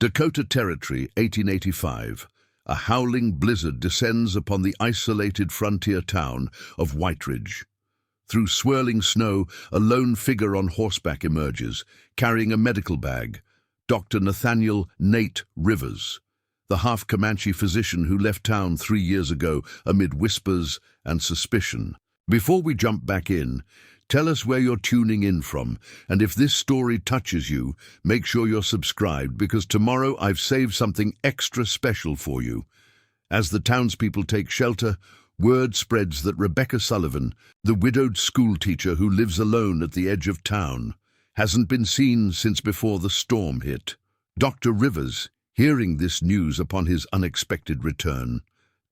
Dakota Territory, 1885. A howling blizzard descends upon the isolated frontier town of White Ridge. Through swirling snow, a lone figure on horseback emerges, carrying a medical bag. Dr. Nathaniel "Nate" Rivers, the Half-Comanche physician who left town 3 years ago amid whispers and suspicion. Before we jump back in, tell us where you're tuning in from, and if this story touches you, make sure you're subscribed, because tomorrow I've saved something extra special for you. As the townspeople take shelter, word spreads that Rebecca Sullivan, the widowed schoolteacher who lives alone at the edge of town, hasn't been seen since before the storm hit. Dr. Rivers, hearing this news upon his unexpected return,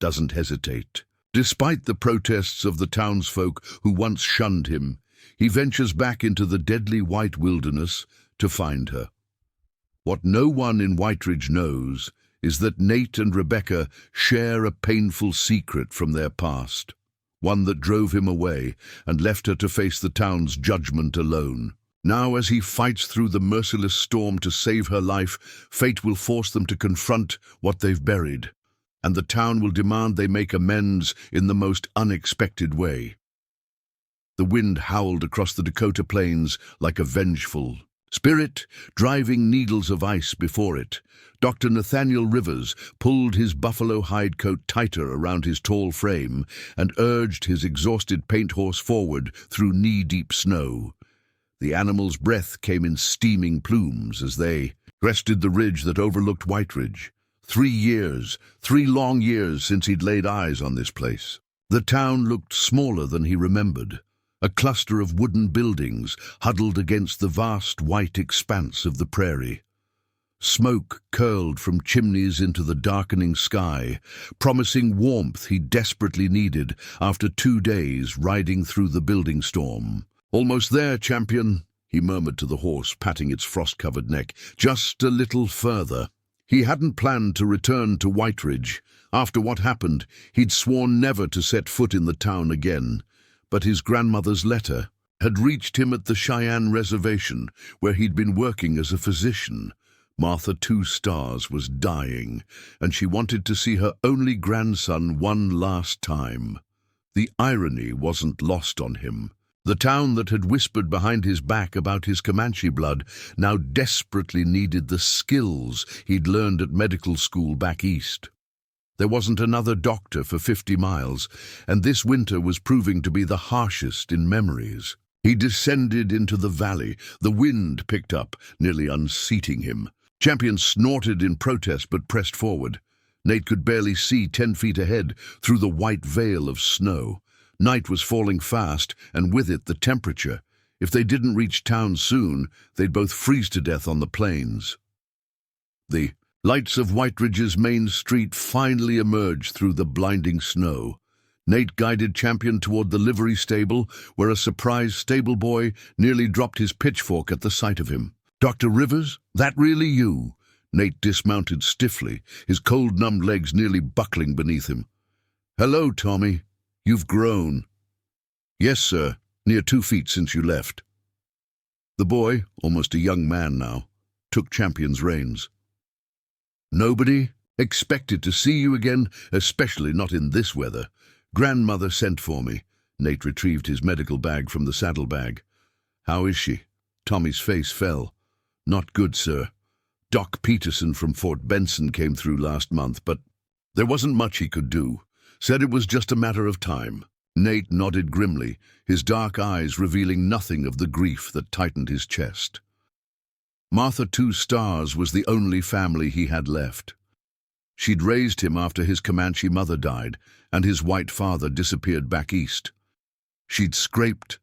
doesn't hesitate. Despite the protests of the townsfolk who once shunned him, he ventures back into the deadly white wilderness to find her. What no one in White Ridge knows is that Nate and Rebecca share a painful secret from their past, one that drove him away and left her to face the town's judgment alone. Now, as he fights through the merciless storm to save her life, fate will force them to confront what they've buried, and the town will demand they make amends in the most unexpected way. The wind howled across the Dakota plains like a vengeful spirit, driving needles of ice before it. Dr. Nathaniel Rivers pulled his buffalo hide coat tighter around his tall frame and urged his exhausted paint horse forward through knee-deep snow. The animal's breath came in steaming plumes as they crested the ridge that overlooked White Ridge. 3 years, 3 long years since he'd laid eyes on this place. The town looked smaller than he remembered, a cluster of wooden buildings huddled against the vast white expanse of the prairie. Smoke curled from chimneys into the darkening sky, promising warmth he desperately needed after 2 days riding through the building storm. "Almost there, champion," he murmured to the horse, patting its frost-covered neck. "Just a little further." He hadn't planned to return to White Ridge. After what happened, he'd sworn never to set foot in the town again. But his grandmother's letter had reached him at the Cheyenne Reservation, where he'd been working as a physician. Martha Two Stars was dying, and she wanted to see her only grandson one last time. The irony wasn't lost on him. The town that had whispered behind his back about his Comanche blood now desperately needed the skills he'd learned at medical school back east. There wasn't another doctor for 50 miles, and this winter was proving to be the harshest in memories. He descended into the valley. The wind picked up, nearly unseating him. Champion snorted in protest but pressed forward. Nate could barely see 10 feet ahead through the white veil of snow. Night was falling fast, and with it the temperature. If they didn't reach town soon, they'd both freeze to death on the plains. The lights of White Ridge's main street finally emerged through the blinding snow. Nate guided Champion toward the livery stable, where a surprised stable boy nearly dropped his pitchfork at the sight of him. "Dr. Rivers, that really you?" Nate dismounted stiffly, his cold-numbed legs nearly buckling beneath him. "Hello, Tommy. You've grown." "Yes, sir, near 2 feet since you left." The boy, almost a young man now, took Champion's reins. "Nobody expected to see you again, especially not in this weather. Grandmother sent for me." Nate retrieved his medical bag from the saddlebag. "How is she?" Tommy's face fell. "Not good, sir. Doc Peterson from Fort Benson came through last month, but there wasn't much he could do. Said it was just a matter of time." Nate nodded grimly, his dark eyes revealing nothing of the grief that tightened his chest. Martha Two Stars was the only family he had left. She'd raised him after his Comanche mother died, and his white father disappeared back east. She'd scraped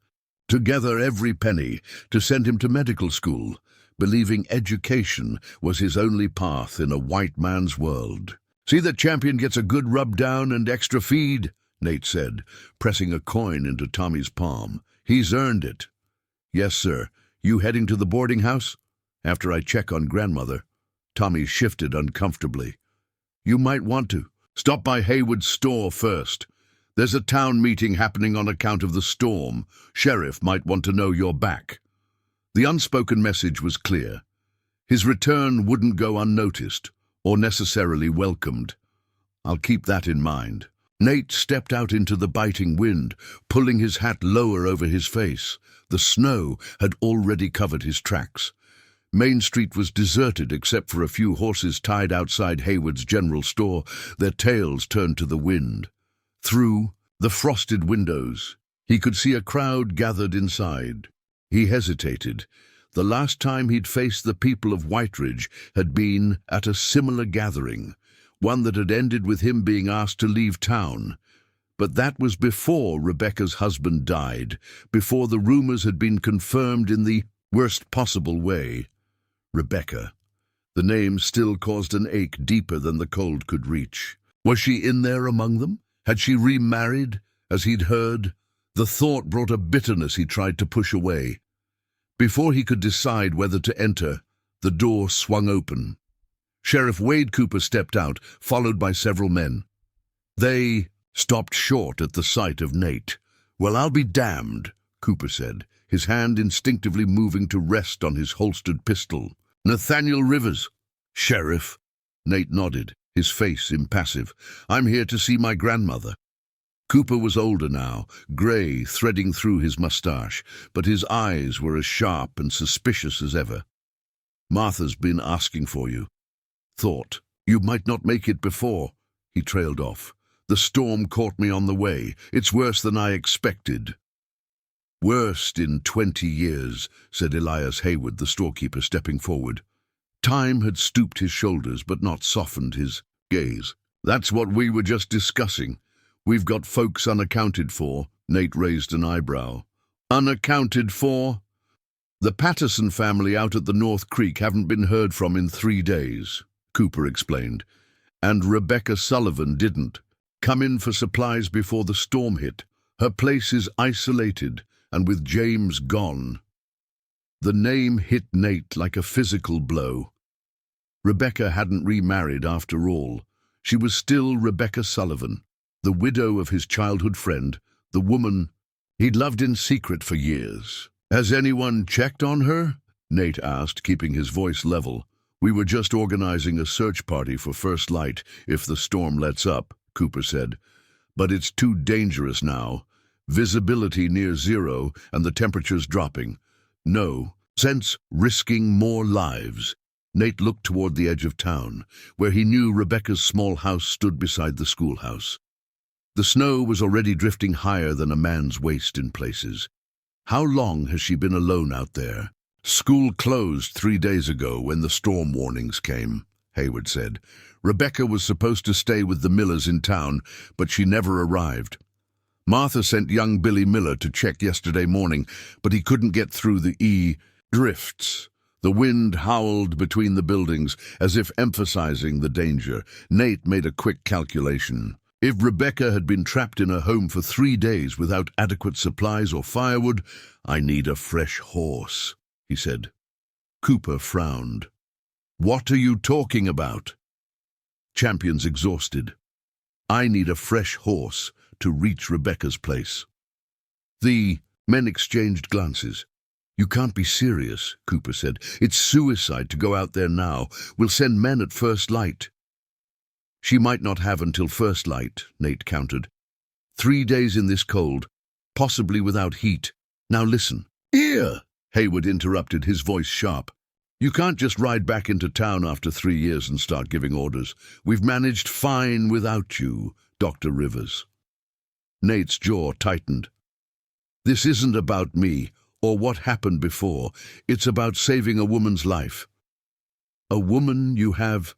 together every penny to send him to medical school, believing education was his only path in a white man's world. "See that Champion gets a good rub down and extra feed," Nate said, pressing a coin into Tommy's palm. "He's earned it." "Yes, sir. You heading to the boarding house?" "After I check on grandmother." Tommy shifted uncomfortably. "You might want to. Stop by Haywood's store first. There's a town meeting happening on account of the storm. Sheriff might want to know you're back." The unspoken message was clear. His return wouldn't go unnoticed or necessarily welcomed. I'll keep that in mind. Nate stepped out into the biting wind, pulling his hat lower over his face. The snow had already covered his tracks. Main Street was deserted except for a few horses tied outside Hayward's general store, their tails turned to the wind. Through the frosted windows, he could see a crowd gathered inside. He hesitated. The last time he'd faced the people of Whiteridge had been at a similar gathering, one that had ended with him being asked to leave town. But that was before Rebecca's husband died, before the rumors had been confirmed in the worst possible way. Rebecca. The name still caused an ache deeper than the cold could reach. Was she in there among them? Had she remarried, as he'd heard? The thought brought a bitterness he tried to push away. Before he could decide whether to enter, the door swung open. Sheriff Wade Cooper stepped out, followed by several men. They stopped short at the sight of Nate. "Well, I'll be damned," Cooper said, his hand instinctively moving to rest on his holstered pistol. "Nathaniel Rivers." "Sheriff." Nate nodded, his face impassive. "I'm here to see my grandmother." Cooper was older now, grey threading through his mustache, but his eyes were as sharp and suspicious as ever. "Martha's been asking for you." "Thought you might not make it before." He trailed off. "The storm caught me on the way. It's worse than I expected." "Worst in 20 years, said Elias Hayward, the storekeeper, stepping forward. Time had stooped his shoulders, but not softened his gaze. "That's what we were just discussing. We've got folks unaccounted for." Nate raised an eyebrow. "Unaccounted for?" "The Patterson family out at the North Creek haven't been heard from in 3 days, Cooper explained. "And Rebecca Sullivan didn't come in for supplies before the storm hit. Her place is isolated, and with James gone." The name hit Nate like a physical blow. Rebecca hadn't remarried after all. She was still Rebecca Sullivan, the widow of his childhood friend, the woman he'd loved in secret for years. "Has anyone checked on her?" Nate asked, keeping his voice level. "We were just organizing a search party for First Light if the storm lets up," Cooper said. "But it's too dangerous now. Visibility near zero and the temperatures dropping. No sense risking more lives." Nate looked toward the edge of town, where he knew Rebecca's small house stood beside the schoolhouse. The snow was already drifting higher than a man's waist in places. "How long has she been alone out there?" "School closed 3 days ago when the storm warnings came," Hayward said. "Rebecca was supposed to stay with the Millers in town, but she never arrived. Martha sent young Billy Miller to check yesterday morning, but he couldn't get through the drifts." The wind howled between the buildings, as if emphasizing the danger. Nate made a quick calculation. If Rebecca had been trapped in her home for 3 days without adequate supplies or firewood, "I need a fresh horse," he said. Cooper frowned. "What are you talking about?" "Champion's exhausted. I need a fresh horse to reach Rebecca's place." The men exchanged glances. "You can't be serious," Cooper said. "It's suicide to go out there now. We'll send men at first light." "She might not have until first light," Nate countered. 3 days in this cold, possibly without heat. Now listen." "Here!" Hayward interrupted, his voice sharp. "You can't just ride back into town after 3 years and start giving orders. We've managed fine without you, Dr. Rivers." Nate's jaw tightened. "This isn't about me or what happened before. It's about saving a woman's life." "A woman you have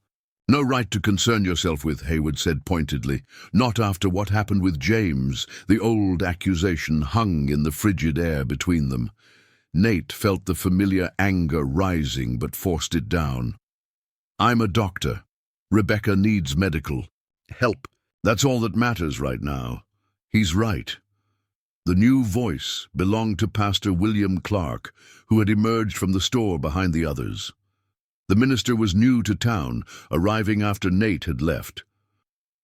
no right to concern yourself with," Hayward said pointedly. "Not after what happened with James." The old accusation hung in the frigid air between them. Nate felt the familiar anger rising but forced it down. "I'm a doctor. Rebecca needs medical help. That's all that matters right now." "He's right." The new voice belonged to Pastor William Clark, who had emerged from the store behind the others. The minister was new to town, arriving after Nate had left.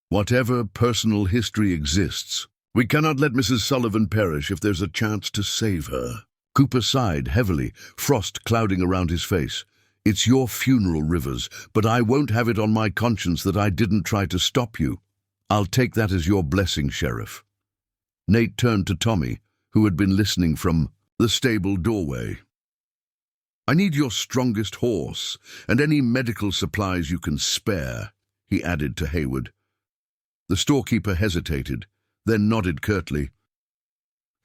"Whatever personal history exists, we cannot let Mrs. Sullivan perish if there's a chance to save her." Cooper sighed heavily, frost clouding around his face. It's your funeral, Rivers, but I won't have it on my conscience that I didn't try to stop you. I'll take that as your blessing, Sheriff." Nate turned to Tommy, who had been listening from the stable doorway. "I need your strongest horse and any medical supplies you can spare," he added to Hayward. The storekeeper hesitated, then nodded curtly.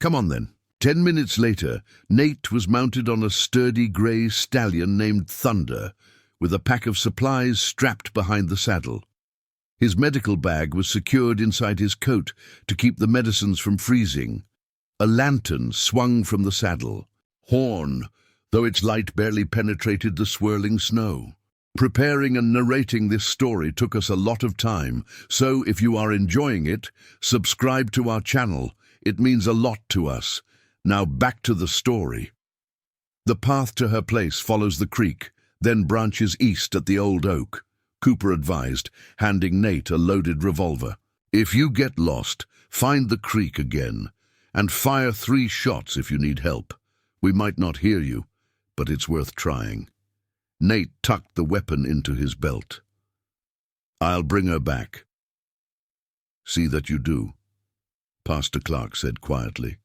"Come on then." 10 minutes later, Nate was mounted on a sturdy grey stallion named Thunder, with a pack of supplies strapped behind the saddle. His medical bag was secured inside his coat to keep the medicines from freezing. A lantern swung from the saddle. Horn, though its light barely penetrated the swirling snow. Preparing and narrating this story took us a lot of time, so if you are enjoying it, subscribe to our channel. It means a lot to us. Now back to the story. The path to her place follows the creek, then branches east at the old oak, Cooper advised, handing Nate a loaded revolver. "If you get lost, find the creek again, and fire 3 shots if you need help. We might not hear you, but it's worth trying." Nate tucked the weapon into his belt. "I'll bring her back." "See that you do," Pastor Clark said quietly.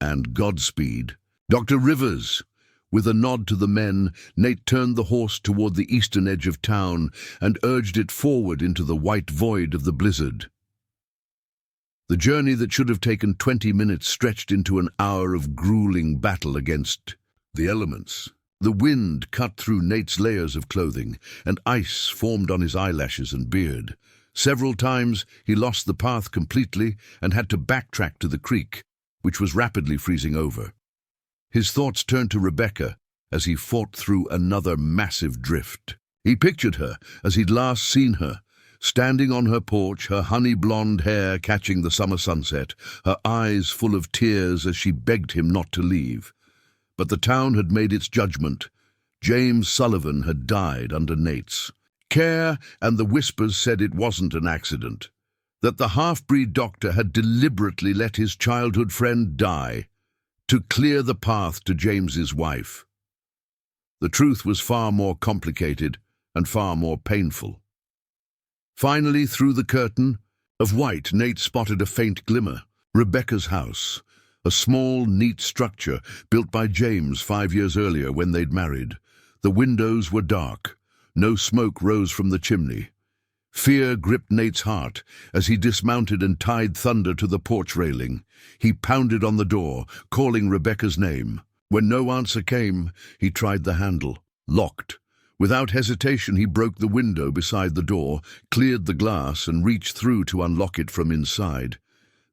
"And Godspeed, Dr. Rivers." With a nod to the men, Nate turned the horse toward the eastern edge of town and urged it forward into the white void of the blizzard. The journey that should have taken 20 minutes stretched into an hour of grueling battle against the elements. The wind cut through Nate's layers of clothing, and ice formed on his eyelashes and beard. Several times he lost the path completely and had to backtrack to the creek, which was rapidly freezing over. His thoughts turned to Rebecca as he fought through another massive drift. He pictured her as he'd last seen her, standing on her porch, her honey-blonde hair catching the summer sunset, her eyes full of tears as she begged him not to leave. But the town had made its judgment. James Sullivan had died under Nate's care, and the whispers said it wasn't an accident, that the half-breed doctor had deliberately let his childhood friend die to clear the path to James's wife. The truth was far more complicated and far more painful. Finally, through the curtain of white, Nate spotted a faint glimmer. Rebecca's house, a small, neat structure built by James 5 years earlier when they'd married. The windows were dark. No smoke rose from the chimney. Fear gripped Nate's heart as he dismounted and tied Thunder to the porch railing. He pounded on the door, calling Rebecca's name. When no answer came, he tried the handle. Locked. Without hesitation, he broke the window beside the door, cleared the glass, and reached through to unlock it from inside.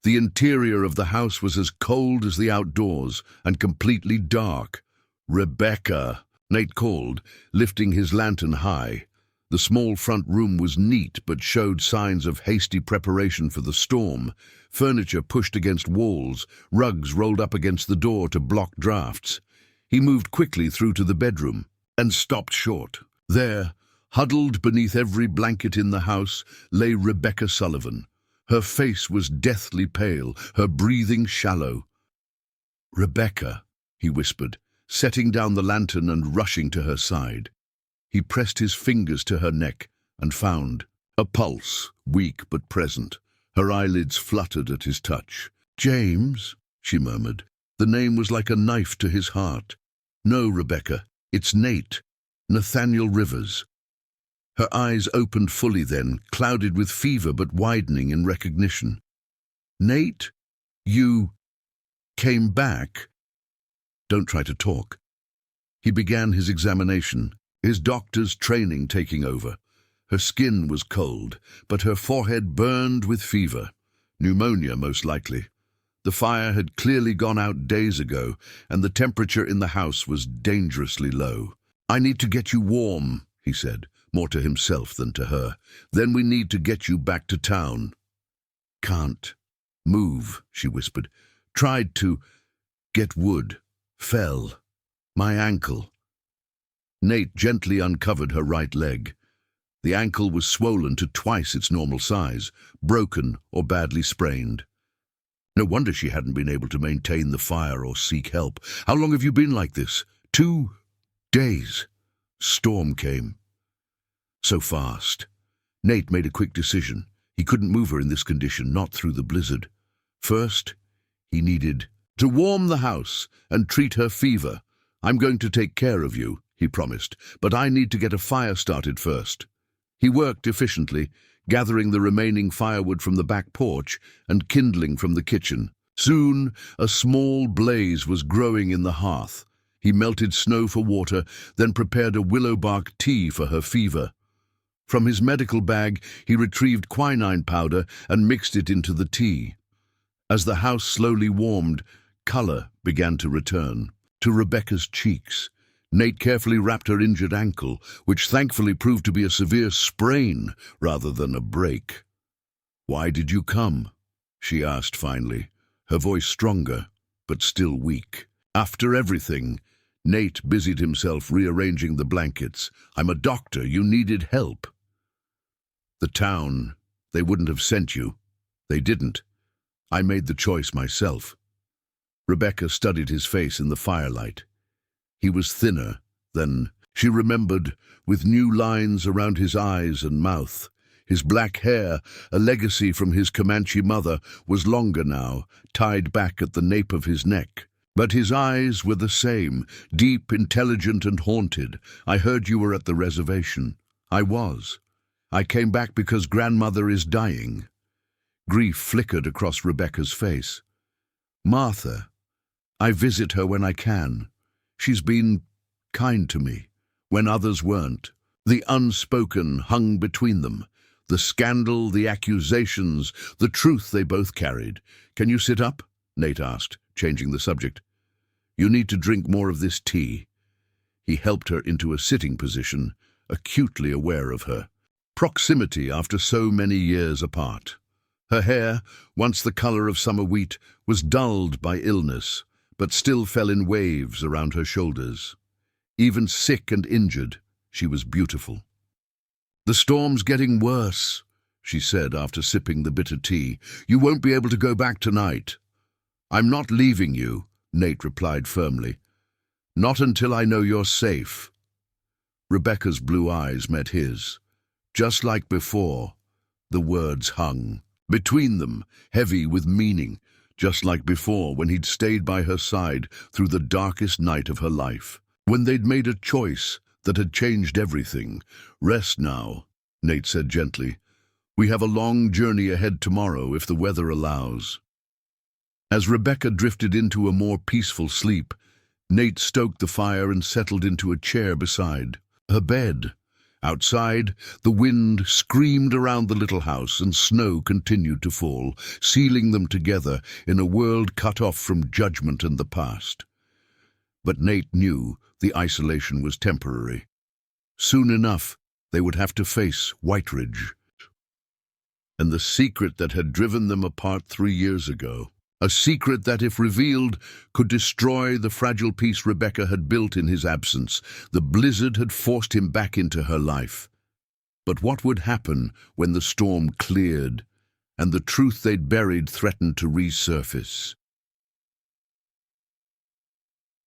The interior of the house was as cold as the outdoors and completely dark. "Rebecca," Nate called, lifting his lantern high. The small front room was neat but showed signs of hasty preparation for the storm. Furniture pushed against walls, rugs rolled up against the door to block drafts. He moved quickly through to the bedroom and stopped short. There, huddled beneath every blanket in the house, lay Rebecca Sullivan. Her face was deathly pale, her breathing shallow. "Rebecca," he whispered, setting down the lantern and rushing to her side. He pressed his fingers to her neck and found a pulse, weak but present. Her eyelids fluttered at his touch. "James," she murmured. The name was like a knife to his heart. "No, Rebecca, it's Nate, Nathaniel Rivers." Her eyes opened fully then, clouded with fever but widening in recognition. "Nate, you came back?" "Don't try to talk." He began his examination, his doctor's training taking over. Her skin was cold, but her forehead burned with fever. Pneumonia, most likely. The fire had clearly gone out days ago, and the temperature in the house was dangerously low. "I need to get you warm," he said, more to himself than to her. "Then we need to get you back to town." "Can't move," she whispered. "Tried to get wood. Fell. My ankle." Nate gently uncovered her right leg. The ankle was swollen to twice its normal size, broken or badly sprained. No wonder she hadn't been able to maintain the fire or seek help. "How long have you been like this?" 2 days. Storm came. So fast. Nate made a quick decision. He couldn't move her in this condition, not through the blizzard. First, he needed to warm the house and treat her fever. "I'm going to take care of you," he promised, "but I need to get a fire started first." He worked efficiently, gathering the remaining firewood from the back porch and kindling from the kitchen. Soon, a small blaze was growing in the hearth. He melted snow for water, then prepared a willow bark tea for her fever. From his medical bag, he retrieved quinine powder and mixed it into the tea. As the house slowly warmed, color began to return to Rebecca's cheeks. Nate carefully wrapped her injured ankle, which thankfully proved to be a severe sprain rather than a break. "Why did you come?" she asked finally, her voice stronger, but still weak. "After everything," Nate busied himself rearranging the blankets. "I'm a doctor. You needed help." "The town, they wouldn't have sent you." "They didn't. I made the choice myself." Rebecca studied his face in the firelight. He was thinner than she remembered, with new lines around his eyes and mouth. His black hair, a legacy from his Comanche mother, was longer now, tied back at the nape of his neck. But his eyes were the same, deep, intelligent, and haunted. "I heard you were at the reservation." "I was. I came back because grandmother is dying." Grief flickered across Rebecca's face. "Martha, I visit her when I can. She's been kind to me, when others weren't." The unspoken hung between them. The scandal, the accusations, the truth they both carried. "Can you sit up?" Nate asked, changing the subject. "You need to drink more of this tea." He helped her into a sitting position, acutely aware of her proximity after so many years apart. Her hair, once the color of summer wheat, was dulled by illness, but still fell in waves around her shoulders. Even sick and injured, she was beautiful. "The storm's getting worse," she said after sipping the bitter tea. "You won't be able to go back tonight." "I'm not leaving you," Nate replied firmly. "Not until I know you're safe." Rebecca's blue eyes met his. Just like before, the words hung between them, heavy with meaning, just like before when he'd stayed by her side through the darkest night of her life, when they'd made a choice that had changed everything. "Rest now," Nate said gently. "We have a long journey ahead tomorrow if the weather allows." As Rebecca drifted into a more peaceful sleep, Nate stoked the fire and settled into a chair beside her bed. Outside, the wind screamed around the little house and snow continued to fall, sealing them together in a world cut off from judgment and the past. But Nate knew the isolation was temporary. Soon enough, they would have to face Whiteridge and the secret that had driven them apart 3 years ago. A secret that, if revealed, could destroy the fragile peace Rebecca had built in his absence. The blizzard had forced him back into her life. But what would happen when the storm cleared and the truth they'd buried threatened to resurface?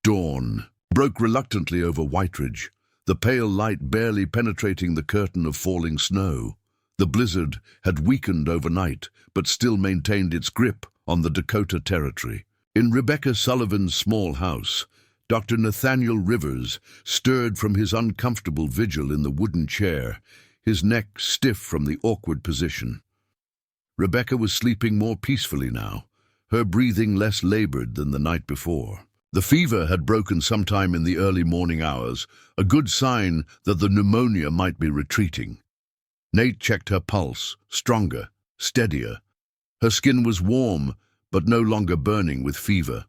Dawn broke reluctantly over Whiteridge, the pale light barely penetrating the curtain of falling snow. The blizzard had weakened overnight, but still maintained its grip on the Dakota territory. In Rebecca Sullivan's small house, Dr. Nathaniel Rivers stirred from his uncomfortable vigil in the wooden chair, his neck stiff from the awkward position. Rebecca was sleeping more peacefully now, her breathing less labored than the night before. The fever had broken sometime in the early morning hours, a good sign that the pneumonia might be retreating. Nate checked her pulse, stronger, steadier. Her skin was warm, but no longer burning with fever.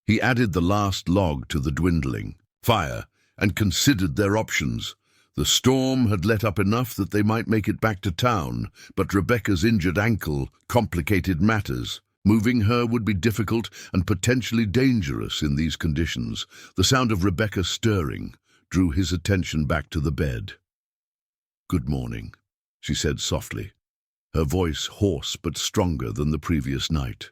He added the last log to the dwindling fire and considered their options. The storm had let up enough that they might make it back to town, but Rebecca's injured ankle complicated matters. Moving her would be difficult and potentially dangerous in these conditions. The sound of Rebecca stirring drew his attention back to the bed. "Good morning," she said softly, her voice hoarse but stronger than the previous night.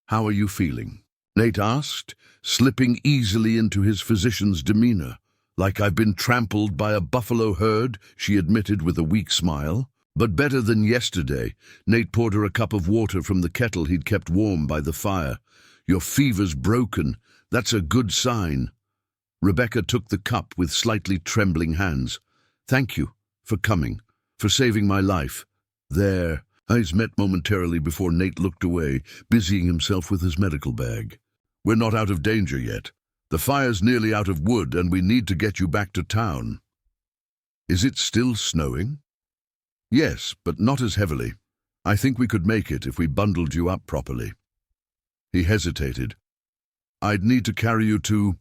"How are you feeling?" Nate asked, slipping easily into his physician's demeanor. Like I've been trampled by a buffalo herd, she admitted with a weak smile. But better than yesterday. Nate poured her a cup of water from the kettle he'd kept warm by the fire. Your fever's broken. That's a good sign. Rebecca took the cup with slightly trembling hands. Thank you for coming, for saving my life. Their eyes met momentarily before Nate looked away, busying himself with his medical bag. We're not out of danger yet. The fire's nearly out of wood and we need to get you back to town. Is it still snowing? Yes, but not as heavily. I think we could make it if we bundled you up properly. He hesitated. I'd need to carry you to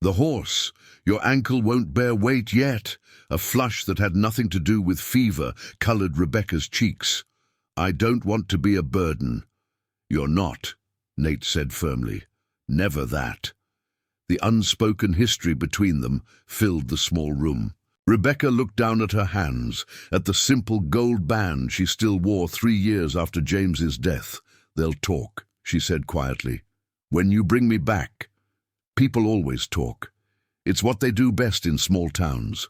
the horse. Your ankle won't bear weight yet. A flush that had nothing to do with fever colored Rebecca's cheeks. I don't want to be a burden. You're not, Nate said firmly. Never that. The unspoken history between them filled the small room. Rebecca looked down at her hands, at the simple gold band she still wore 3 years after James's death. They'll talk, she said quietly. When you bring me back. People always talk. It's what they do best in small towns.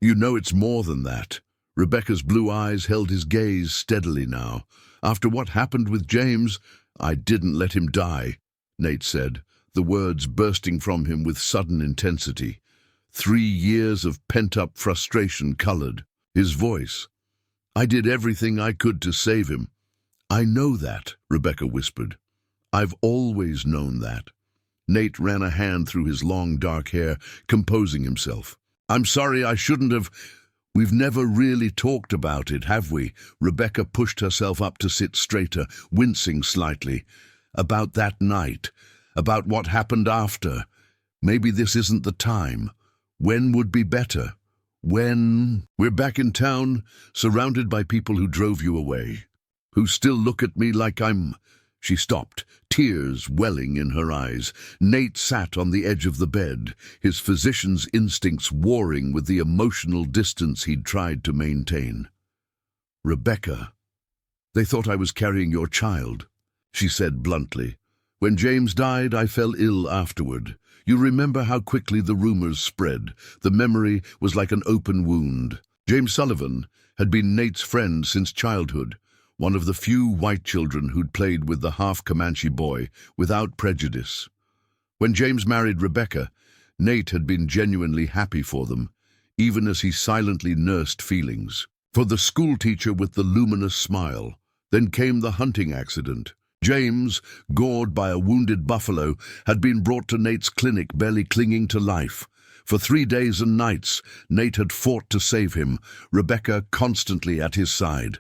You know it's more than that. Rebecca's blue eyes held his gaze steadily now. After what happened with James, I didn't let him die, Nate said, the words bursting from him with sudden intensity. 3 years of pent-up frustration colored his voice. I did everything I could to save him. I know that, Rebecca whispered. I've always known that. Nate ran a hand through his long dark hair, composing himself. I'm sorry, I shouldn't have. We've never really talked about it, have we? Rebecca pushed herself up to sit straighter, wincing slightly. About that night, about what happened after. Maybe this isn't the time. When would be better? When we're back in town, surrounded by people who drove you away, who still look at me like I'm... She stopped, tears welling in her eyes. Nate sat on the edge of the bed, his physician's instincts warring with the emotional distance he'd tried to maintain. Rebecca, they thought I was carrying your child, she said bluntly. When James died, I fell ill afterward. You remember how quickly the rumors spread. The memory was like an open wound. James Sullivan had been Nate's friend since childhood, one of the few white children who'd played with the Half-Comanche boy without prejudice. When James married Rebecca, Nate had been genuinely happy for them, even as he silently nursed feelings. For the schoolteacher with the luminous smile. Then came the hunting accident. James, gored by a wounded buffalo, had been brought to Nate's clinic barely clinging to life. For 3 days and nights, Nate had fought to save him, Rebecca constantly at his side.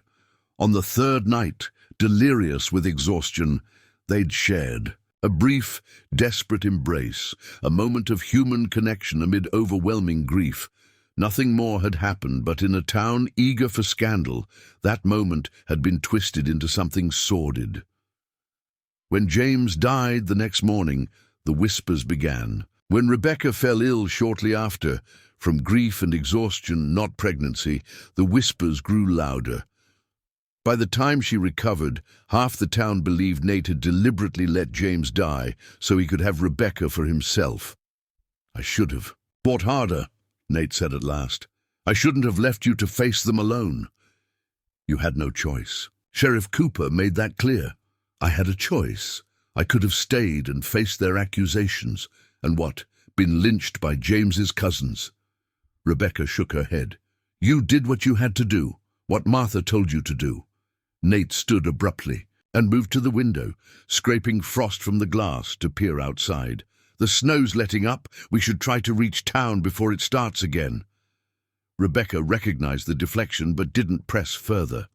On the 3rd night, delirious with exhaustion, they'd shared a brief, desperate embrace, a moment of human connection amid overwhelming grief. Nothing more had happened, but in a town eager for scandal, that moment had been twisted into something sordid. When James died the next morning, the whispers began. When Rebecca fell ill shortly after, from grief and exhaustion, not pregnancy, the whispers grew louder. By the time she recovered, half the town believed Nate had deliberately let James die so he could have Rebecca for himself. I should have fought harder, Nate said at last. I shouldn't have left you to face them alone. You had no choice. Sheriff Cooper made that clear. I had a choice. I could have stayed and faced their accusations, and been lynched by James's cousins. Rebecca shook her head. You did what you had to do, what Martha told you to do. Nate stood abruptly and moved to the window, scraping frost from the glass to peer outside. The snow's letting up. We should try to reach town before it starts again. Rebecca recognized the deflection but didn't press further.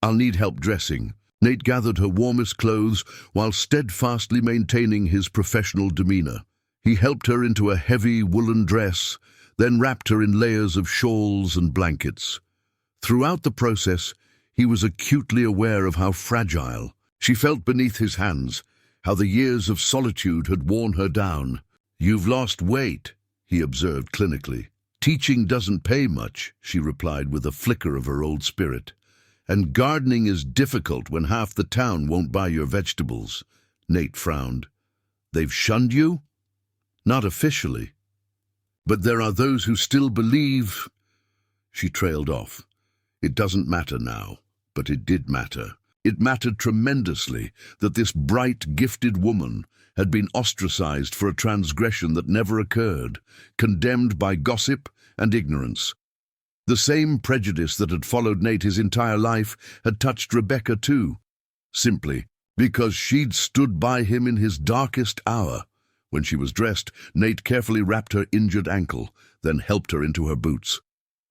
I'll need help dressing. Nate gathered her warmest clothes while steadfastly maintaining his professional demeanor. He helped her into a heavy woolen dress, then wrapped her in layers of shawls and blankets. Throughout the process, he was acutely aware of how fragile she felt beneath his hands, how the years of solitude had worn her down. You've lost weight, he observed clinically. Teaching doesn't pay much, she replied with a flicker of her old spirit. And gardening is difficult when half the town won't buy your vegetables. Nate frowned. They've shunned you? Not officially. But there are those who still believe." She trailed off. It doesn't matter now, but it did matter. It mattered tremendously that this bright, gifted woman had been ostracized for a transgression that never occurred, condemned by gossip and ignorance. The same prejudice that had followed Nate his entire life had touched Rebecca too, simply because she'd stood by him in his darkest hour. When she was dressed, Nate carefully wrapped her injured ankle, then helped her into her boots.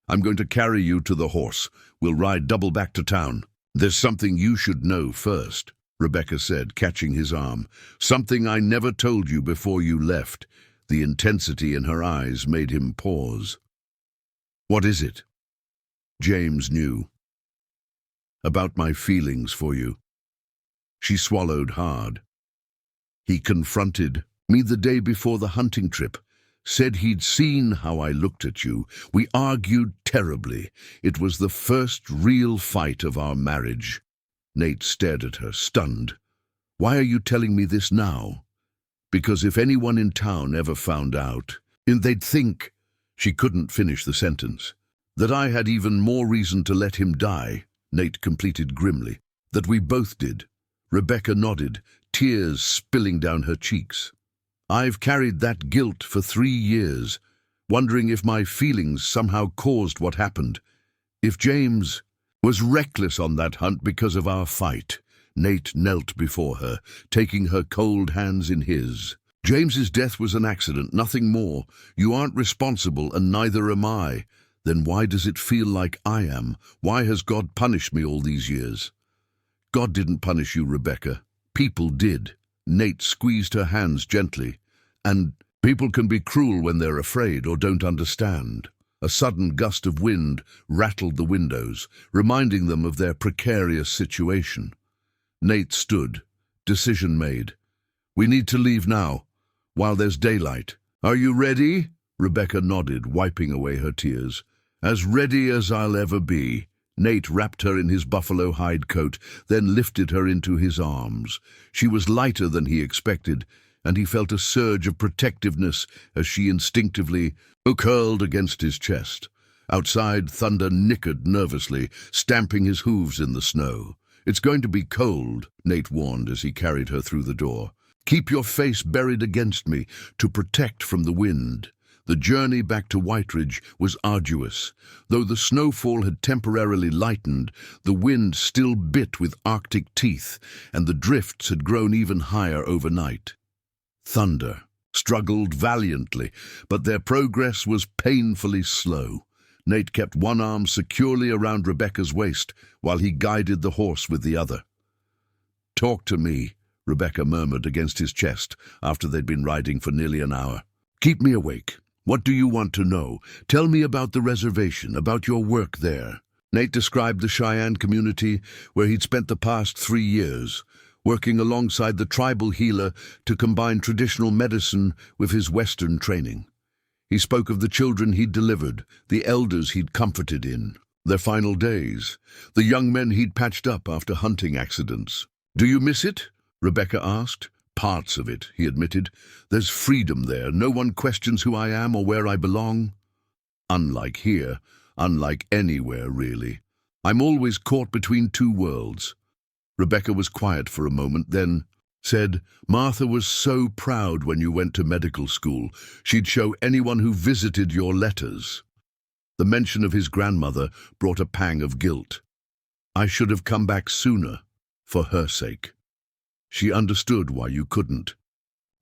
"I'm going to carry you to the horse. We'll ride double back to town." "There's something you should know first," Rebecca said, catching his arm. "Something I never told you before you left." The intensity in her eyes made him pause. "What is it?" James knew. "About my feelings for you." She swallowed hard. "He confronted me the day before the hunting trip. Said he'd seen how I looked at you. We argued terribly. It was the first real fight of our marriage." Nate stared at her, stunned. "Why are you telling me this now?" "Because if anyone in town ever found out, they'd think—" She couldn't finish the sentence. "That I had even more reason to let him die," Nate completed grimly. "That we both did." Rebecca nodded, tears spilling down her cheeks. "I've carried that guilt for 3 years, wondering if my feelings somehow caused what happened. If James was reckless on that hunt because of our fight." Nate knelt before her, taking her cold hands in his. "James's death was an accident, nothing more. You aren't responsible, and neither am I. Then why does it feel like I am? Why has God punished me all these years?" "God didn't punish you, Rebecca. People did." Nate squeezed her hands gently. "And people can be cruel when they're afraid or don't understand." A sudden gust of wind rattled the windows, reminding them of their precarious situation. Nate stood, decision made. "We need to leave now, while there's daylight." "Are you ready?" Rebecca nodded, wiping away her tears. "As ready as I'll ever be." Nate wrapped her in his buffalo hide coat, then lifted her into his arms. She was lighter than he expected, and he felt a surge of protectiveness as she instinctively curled against his chest. Outside, Thunder nickered nervously, stamping his hooves in the snow. "It's going to be cold," Nate warned as he carried her through the door. "Keep your face buried against me to protect from the wind." The journey back to White Ridge was arduous. Though the snowfall had temporarily lightened, the wind still bit with Arctic teeth, and the drifts had grown even higher overnight. Thunder struggled valiantly, but their progress was painfully slow. Nate kept one arm securely around Rebecca's waist while he guided the horse with the other. "Talk to me," Rebecca murmured against his chest after they'd been riding for nearly an hour. "Keep me awake. What do you want to know? Tell me about the reservation, about your work there." Nate described the Cheyenne community where he'd spent the past 3 years, working alongside the tribal healer to combine traditional medicine with his Western training. He spoke of the children he'd delivered, the elders he'd comforted in their final days, the young men he'd patched up after hunting accidents. "Do you miss it?" Rebecca asked. "Parts of it," he admitted. "There's freedom there. No one questions who I am or where I belong. Unlike here, unlike anywhere, really. I'm always caught between 2 worlds." Rebecca was quiet for a moment, then said, "Martha was so proud when you went to medical school. She'd show anyone who visited your letters." The mention of his grandmother brought a pang of guilt. "I should have come back sooner, for her sake." "She understood why you couldn't."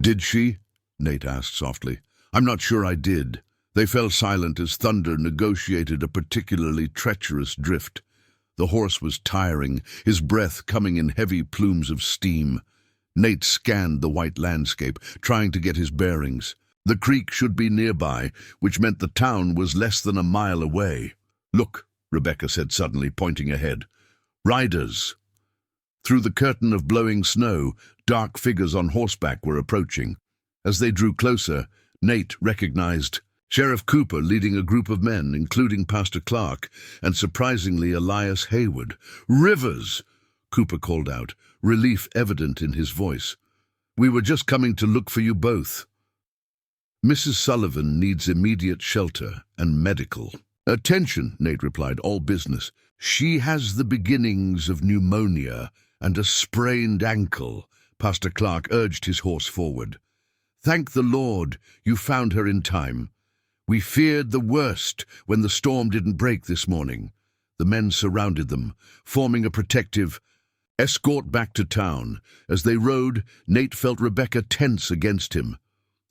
"Did she?" Nate asked softly. "I'm not sure I did." They fell silent as Thunder negotiated a particularly treacherous drift. The horse was tiring, his breath coming in heavy plumes of steam. Nate scanned the white landscape, trying to get his bearings. The creek should be nearby, which meant the town was less than a mile away. "Look," Rebecca said suddenly, pointing ahead. "Riders." Through the curtain of blowing snow, dark figures on horseback were approaching. As they drew closer, Nate recognized Sheriff Cooper leading a group of men, including Pastor Clark, and surprisingly Elias Hayward. "Rivers!" Cooper called out, relief evident in his voice. "We were just coming to look for you both." Mrs. Sullivan needs immediate shelter and medical attention, Nate replied, all business. She has the beginnings of pneumonia and a sprained ankle. Pastor Clark urged his horse forward. Thank the Lord you found her in time. We feared the worst when the storm didn't break this morning. The men surrounded them, forming a protective escort back to town. As they rode, Nate felt Rebecca tense against him.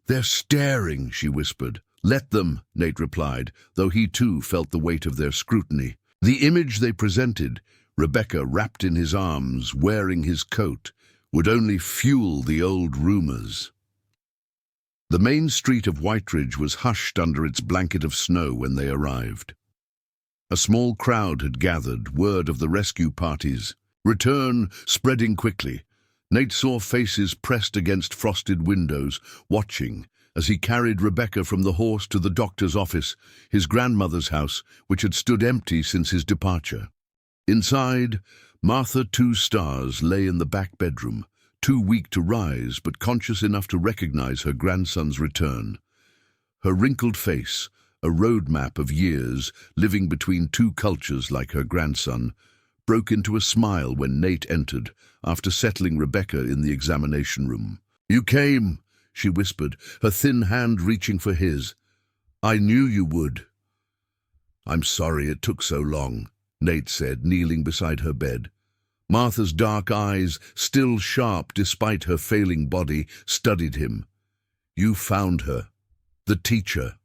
They're staring, she whispered. Let them, Nate replied, though he too felt the weight of their scrutiny. The image they presented, Rebecca wrapped in his arms, wearing his coat, would only fuel the old rumors. The main street of Whiteridge was hushed under its blanket of snow when they arrived. A small crowd had gathered, word of the rescue party's return spreading quickly. Nate saw faces pressed against frosted windows, watching as he carried Rebecca from the horse to the doctor's office, his grandmother's house, which had stood empty since his departure. Inside, Martha Two Stars lay in the back bedroom, too weak to rise but conscious enough to recognize her grandson's return. Her wrinkled face, a road map of years living between two cultures like her grandson, broke into a smile when Nate entered, after settling Rebecca in the examination room. You came, she whispered, her thin hand reaching for his. I knew you would. I'm sorry it took so long, Nate said, kneeling beside her bed. Martha's dark eyes, still sharp despite her failing body, studied him. You found her. The teacher.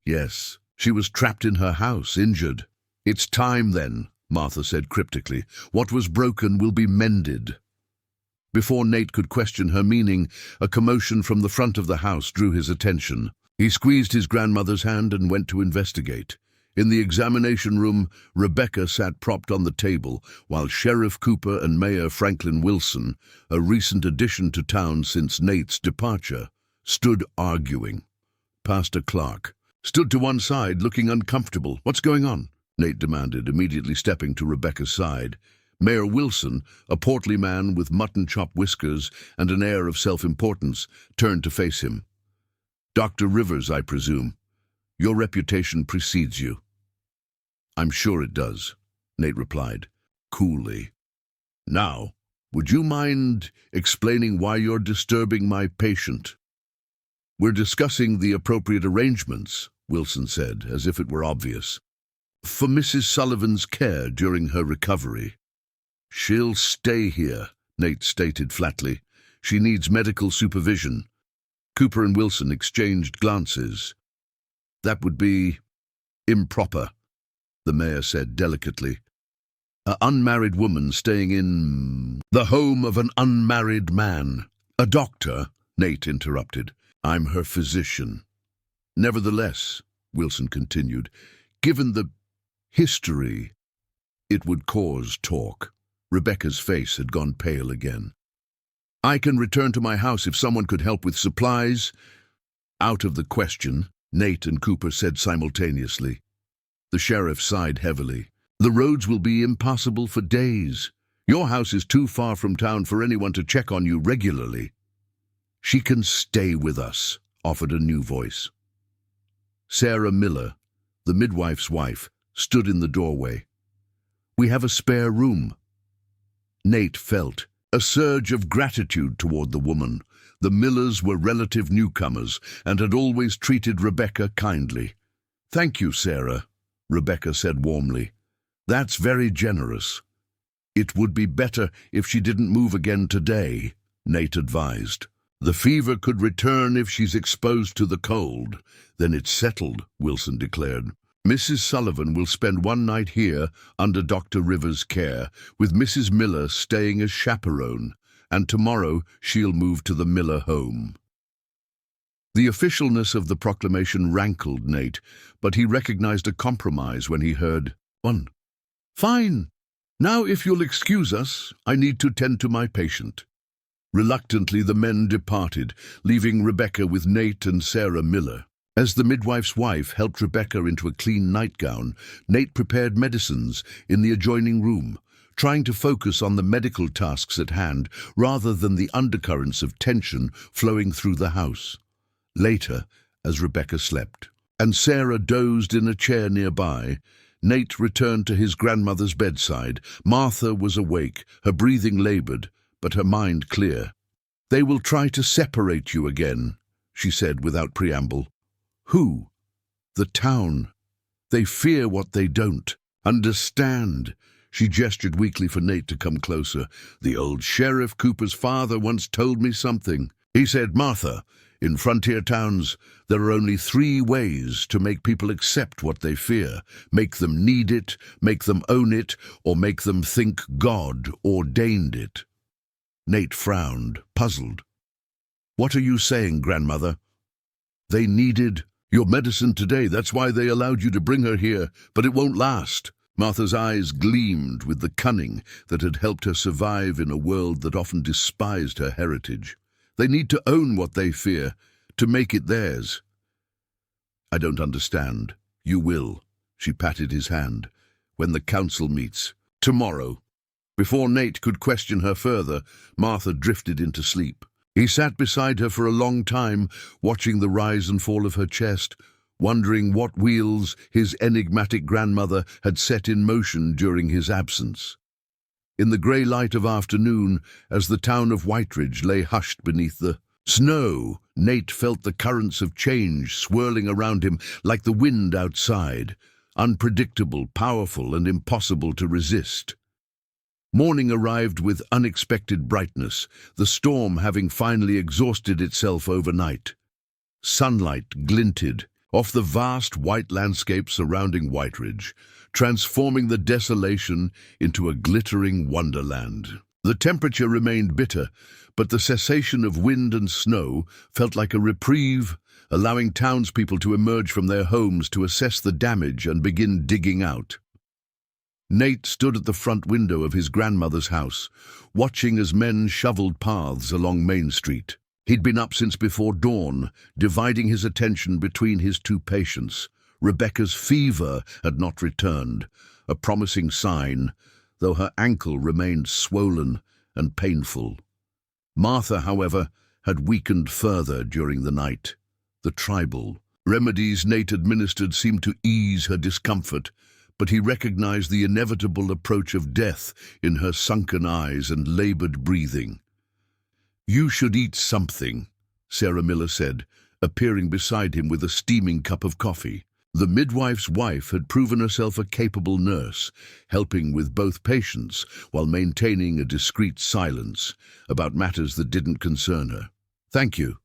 Yes, she was trapped in her house, injured. It's time then, Martha said cryptically. What was broken will be mended. Before Nate could question her meaning, a commotion from the front of the house drew his attention. He squeezed his grandmother's hand and went to investigate. In the examination room, Rebecca sat propped on the table, while Sheriff Cooper and Mayor Franklin Wilson, a recent addition to town since Nate's departure, stood arguing. Pastor Clark stood to one side, looking uncomfortable. What's going on? Nate demanded, immediately stepping to Rebecca's side. Mayor Wilson, a portly man with mutton-chop whiskers and an air of self-importance, turned to face him. Dr. Rivers, I presume. Your reputation precedes you. I'm sure it does, Nate replied, coolly. Now, would you mind explaining why you're disturbing my patient? We're discussing the appropriate arrangements, Wilson said, as if it were obvious. For Mrs. Sullivan's care during her recovery. She'll stay here, Nate stated flatly. She needs medical supervision. Cooper and Wilson exchanged glances. That would be improper, the mayor said delicately. An unmarried woman staying in the home of an unmarried man. A doctor, Nate interrupted. I'm her physician. Nevertheless, Wilson continued, given the history, it would cause talk. Rebecca's face had gone pale again. I can return to my house if someone could help with supplies. Out of the question, Nate and Cooper said simultaneously. The sheriff sighed heavily. The roads will be impassable for days. Your house is too far from town for anyone to check on you regularly. She can stay with us, offered a new voice. Sarah Miller, the midwife's wife, stood in the doorway. We have a spare room. Nate felt a surge of gratitude toward the woman. The Millers were relative newcomers and had always treated Rebecca kindly. Thank you, Sarah, Rebecca said warmly. That's very generous. It would be better if she didn't move again today, Nate advised. The fever could return if she's exposed to the cold. Then it's settled, Wilson declared. Mrs. Sullivan will spend one night here under Dr. Rivers' care, with Mrs. Miller staying as chaperone, and tomorrow she'll move to the Miller home. The officialness of the proclamation rankled Nate, but he recognized a compromise when he heard, "One. Fine. Now, if you'll excuse us, I need to tend to my patient." Reluctantly, the men departed, leaving Rebecca with Nate and Sarah Miller. As the midwife's wife helped Rebecca into a clean nightgown, Nate prepared medicines in the adjoining room, trying to focus on the medical tasks at hand rather than the undercurrents of tension flowing through the house. Later, as Rebecca slept, and Sarah dozed in a chair nearby, Nate returned to his grandmother's bedside. Martha was awake, her breathing labored, but her mind clear. "They will try to separate you again," she said without preamble. "Who?" "The town. They fear what they don't understand." She gestured weakly for Nate to come closer. "The old Sheriff Cooper's father once told me something. He said, 'Martha, in frontier towns, there are only 3 ways to make people accept what they fear. Make them need it, make them own it, or make them think God ordained it.'" Nate frowned, puzzled. "What are you saying, grandmother?" "They needed your medicine today. That's why they allowed you to bring her here, but it won't last." Martha's eyes gleamed with the cunning that had helped her survive in a world that often despised her heritage. "They need to own what they fear, to make it theirs." "I don't understand." "You will." She patted his hand. "When the council meets. Tomorrow." Before Nate could question her further, Martha drifted into sleep. He sat beside her for a long time, watching the rise and fall of her chest, wondering what wheels his enigmatic grandmother had set in motion during his absence. In the grey light of afternoon, as the town of Whiteridge lay hushed beneath the snow, Nate felt the currents of change swirling around him like the wind outside, unpredictable, powerful, and impossible to resist. Morning arrived with unexpected brightness, the storm having finally exhausted itself overnight. Sunlight glinted off the vast white landscape surrounding Whiteridge, transforming the desolation into a glittering wonderland. The temperature remained bitter, but the cessation of wind and snow felt like a reprieve, allowing townspeople to emerge from their homes to assess the damage and begin digging out. Nate stood at the front window of his grandmother's house, watching as men shoveled paths along Main Street. He'd been up since before dawn, dividing his attention between his 2 patients. Rebecca's fever had not returned, a promising sign, though her ankle remained swollen and painful. Martha, however, had weakened further during the night. The tribal remedies Nate administered seemed to ease her discomfort, but he recognized the inevitable approach of death in her sunken eyes and labored breathing. "You should eat something," Sarah Miller said, appearing beside him with a steaming cup of coffee. The midwife's wife had proven herself a capable nurse, helping with both patients while maintaining a discreet silence about matters that didn't concern her. "Thank you."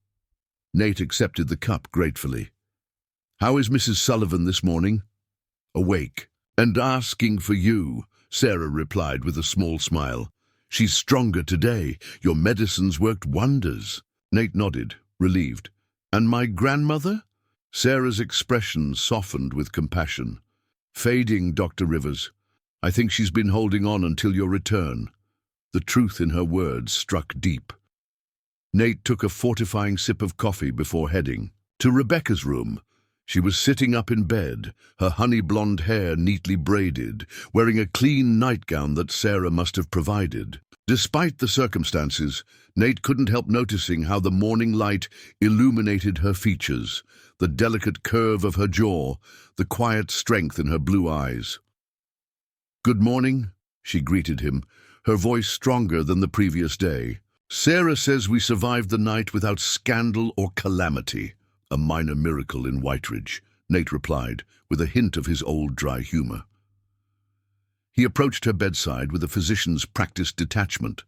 Nate accepted the cup gratefully. "How is Mrs. Sullivan this morning?" "Awake and asking for you," Sarah replied with a small smile. "She's stronger today. Your medicines worked wonders." Nate nodded, relieved. "And my grandmother?" Sarah's expression softened with compassion. "Fading, Dr. Rivers. I think she's been holding on until your return." The truth in her words struck deep. Nate took a fortifying sip of coffee before heading to Rebecca's room. She was sitting up in bed, her honey-blonde hair neatly braided, wearing a clean nightgown that Sarah must have provided. Despite the circumstances, Nate couldn't help noticing how the morning light illuminated her features, the delicate curve of her jaw, the quiet strength in her blue eyes. "Good morning," she greeted him, her voice stronger than the previous day. "Sarah says we survived the night without scandal or calamity. A minor miracle in Whiteridge," Nate replied, with a hint of his old dry humor. He approached her bedside with a physician's practiced detachment.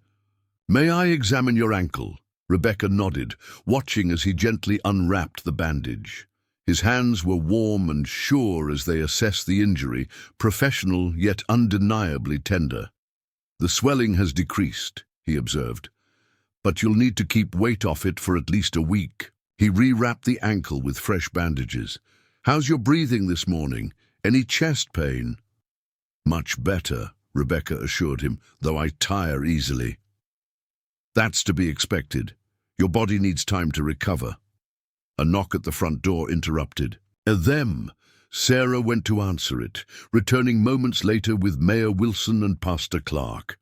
"May I examine your ankle?" Rebecca nodded, watching as he gently unwrapped the bandage. His hands were warm and sure as they assessed the injury, professional yet undeniably tender. "The swelling has decreased," he observed, "but you'll need to keep weight off it for at least a week." He rewrapped the ankle with fresh bandages. "How's your breathing this morning? Any chest pain?" "Much better," Rebecca assured him, "though I tire easily." "That's to be expected. Your body needs time to recover." A knock at the front door interrupted. Them. Sarah went to answer it, returning moments later with Mayor Wilson and Pastor Clark.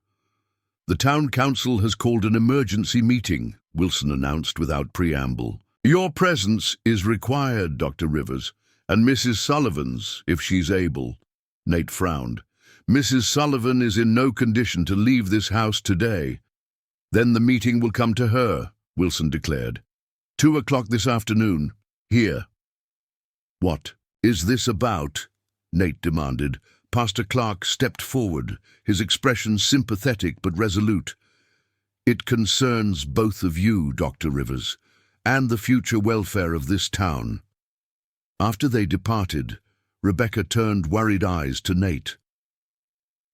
"The town council has called an emergency meeting," Wilson announced without preamble. Your presence is required, Dr. Rivers, and Mrs. Sullivan's, if she's able. Nate frowned. Mrs. Sullivan is in no condition to leave this house today. Then the meeting will come to her, Wilson declared. 2 o'clock this afternoon. Here. What is this about? Nate demanded. Pastor Clark stepped forward, his expression sympathetic but resolute. It concerns both of you, Dr. Rivers, and the future welfare of this town. After they departed, Rebecca turned worried eyes to Nate.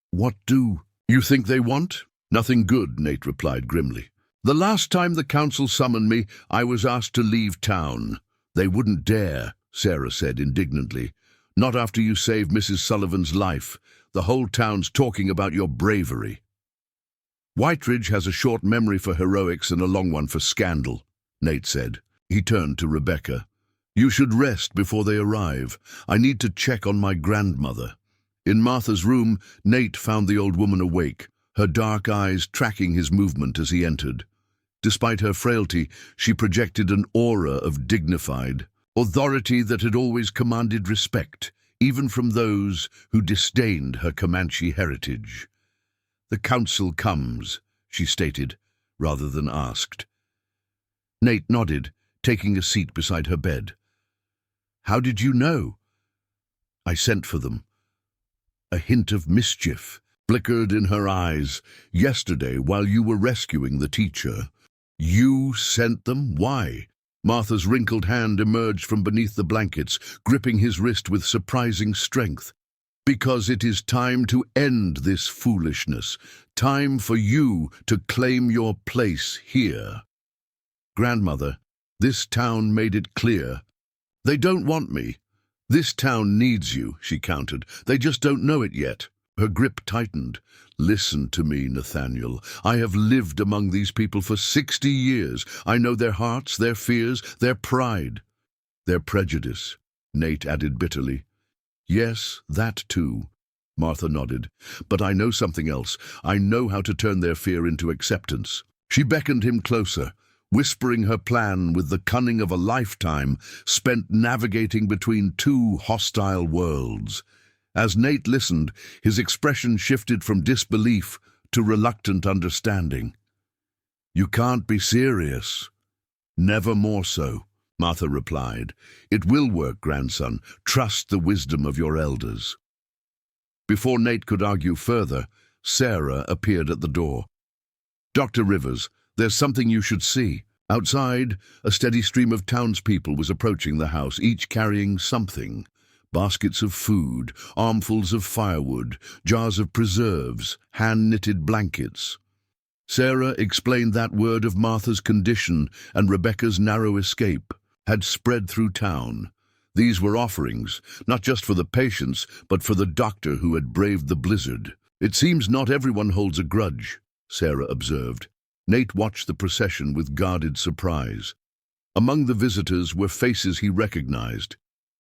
What do you think they want? Nothing good, Nate replied grimly. The last time the council summoned me, I was asked to leave town. They wouldn't dare, Sarah said indignantly. Not after you saved Mrs. Sullivan's life. The whole town's talking about your bravery. Whiteridge has a short memory for heroics and a long one for scandal, Nate said. He turned to Rebecca. You should rest before they arrive. I need to check on my grandmother. In Martha's room, Nate found the old woman awake, her dark eyes tracking his movement as he entered. Despite her frailty, she projected an aura of dignified authority that had always commanded respect, even from those who disdained her Comanche heritage. The council comes, she stated, rather than asked. Nate nodded, taking a seat beside her bed. How did you know? I sent for them. A hint of mischief flickered in her eyes. Yesterday, while you were rescuing the teacher. You sent them? Why? Martha's wrinkled hand emerged from beneath the blankets, gripping his wrist with surprising strength. Because it is time to end this foolishness. Time for you to claim your place here. Grandmother, this town made it clear. They don't want me. This town needs you, she countered. They just don't know it yet. Her grip tightened. Listen to me, Nathaniel. I have lived among these people for 60 years. I know their hearts, their fears, their pride, their prejudice, Nate added bitterly. Yes, that too, Martha nodded. But I know something else. I know how to turn their fear into acceptance. She beckoned him closer, whispering her plan with the cunning of a lifetime spent navigating between two hostile worlds. As Nate listened, his expression shifted from disbelief to reluctant understanding. You can't be serious. Never more so, Martha replied. It will work, grandson. Trust the wisdom of your elders. Before Nate could argue further, Sarah appeared at the door. Dr. Rivers, there's something you should see. Outside, a steady stream of townspeople was approaching the house, each carrying something. Baskets of food, armfuls of firewood, jars of preserves, hand-knitted blankets. Sarah explained that word of Martha's condition and Rebecca's narrow escape had spread through town. These were offerings, not just for the patients, but for the doctor who had braved the blizzard. It seems not everyone holds a grudge, Sarah observed. Nate watched the procession with guarded surprise. Among the visitors were faces he recognized.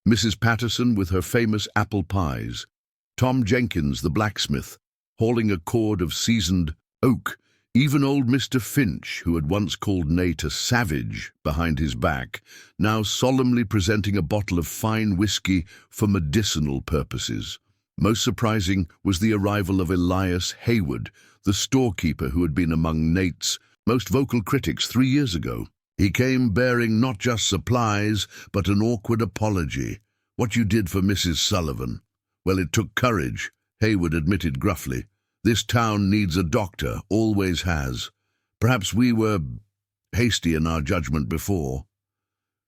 Mrs. Patterson with her famous apple pies, Tom Jenkins, the blacksmith, hauling a cord of seasoned oak, even old Mr. Finch, who had once called Nate a savage behind his back, now solemnly presenting a bottle of fine whiskey for medicinal purposes. Most surprising was the arrival of Elias Hayward, the storekeeper who had been among Nate's most vocal critics 3 years ago. He came bearing not just supplies, but an awkward apology. What you did for Mrs. Sullivan? Well, it took courage, Hayward admitted gruffly. This town needs a doctor, always has. Perhaps we were hasty in our judgment before.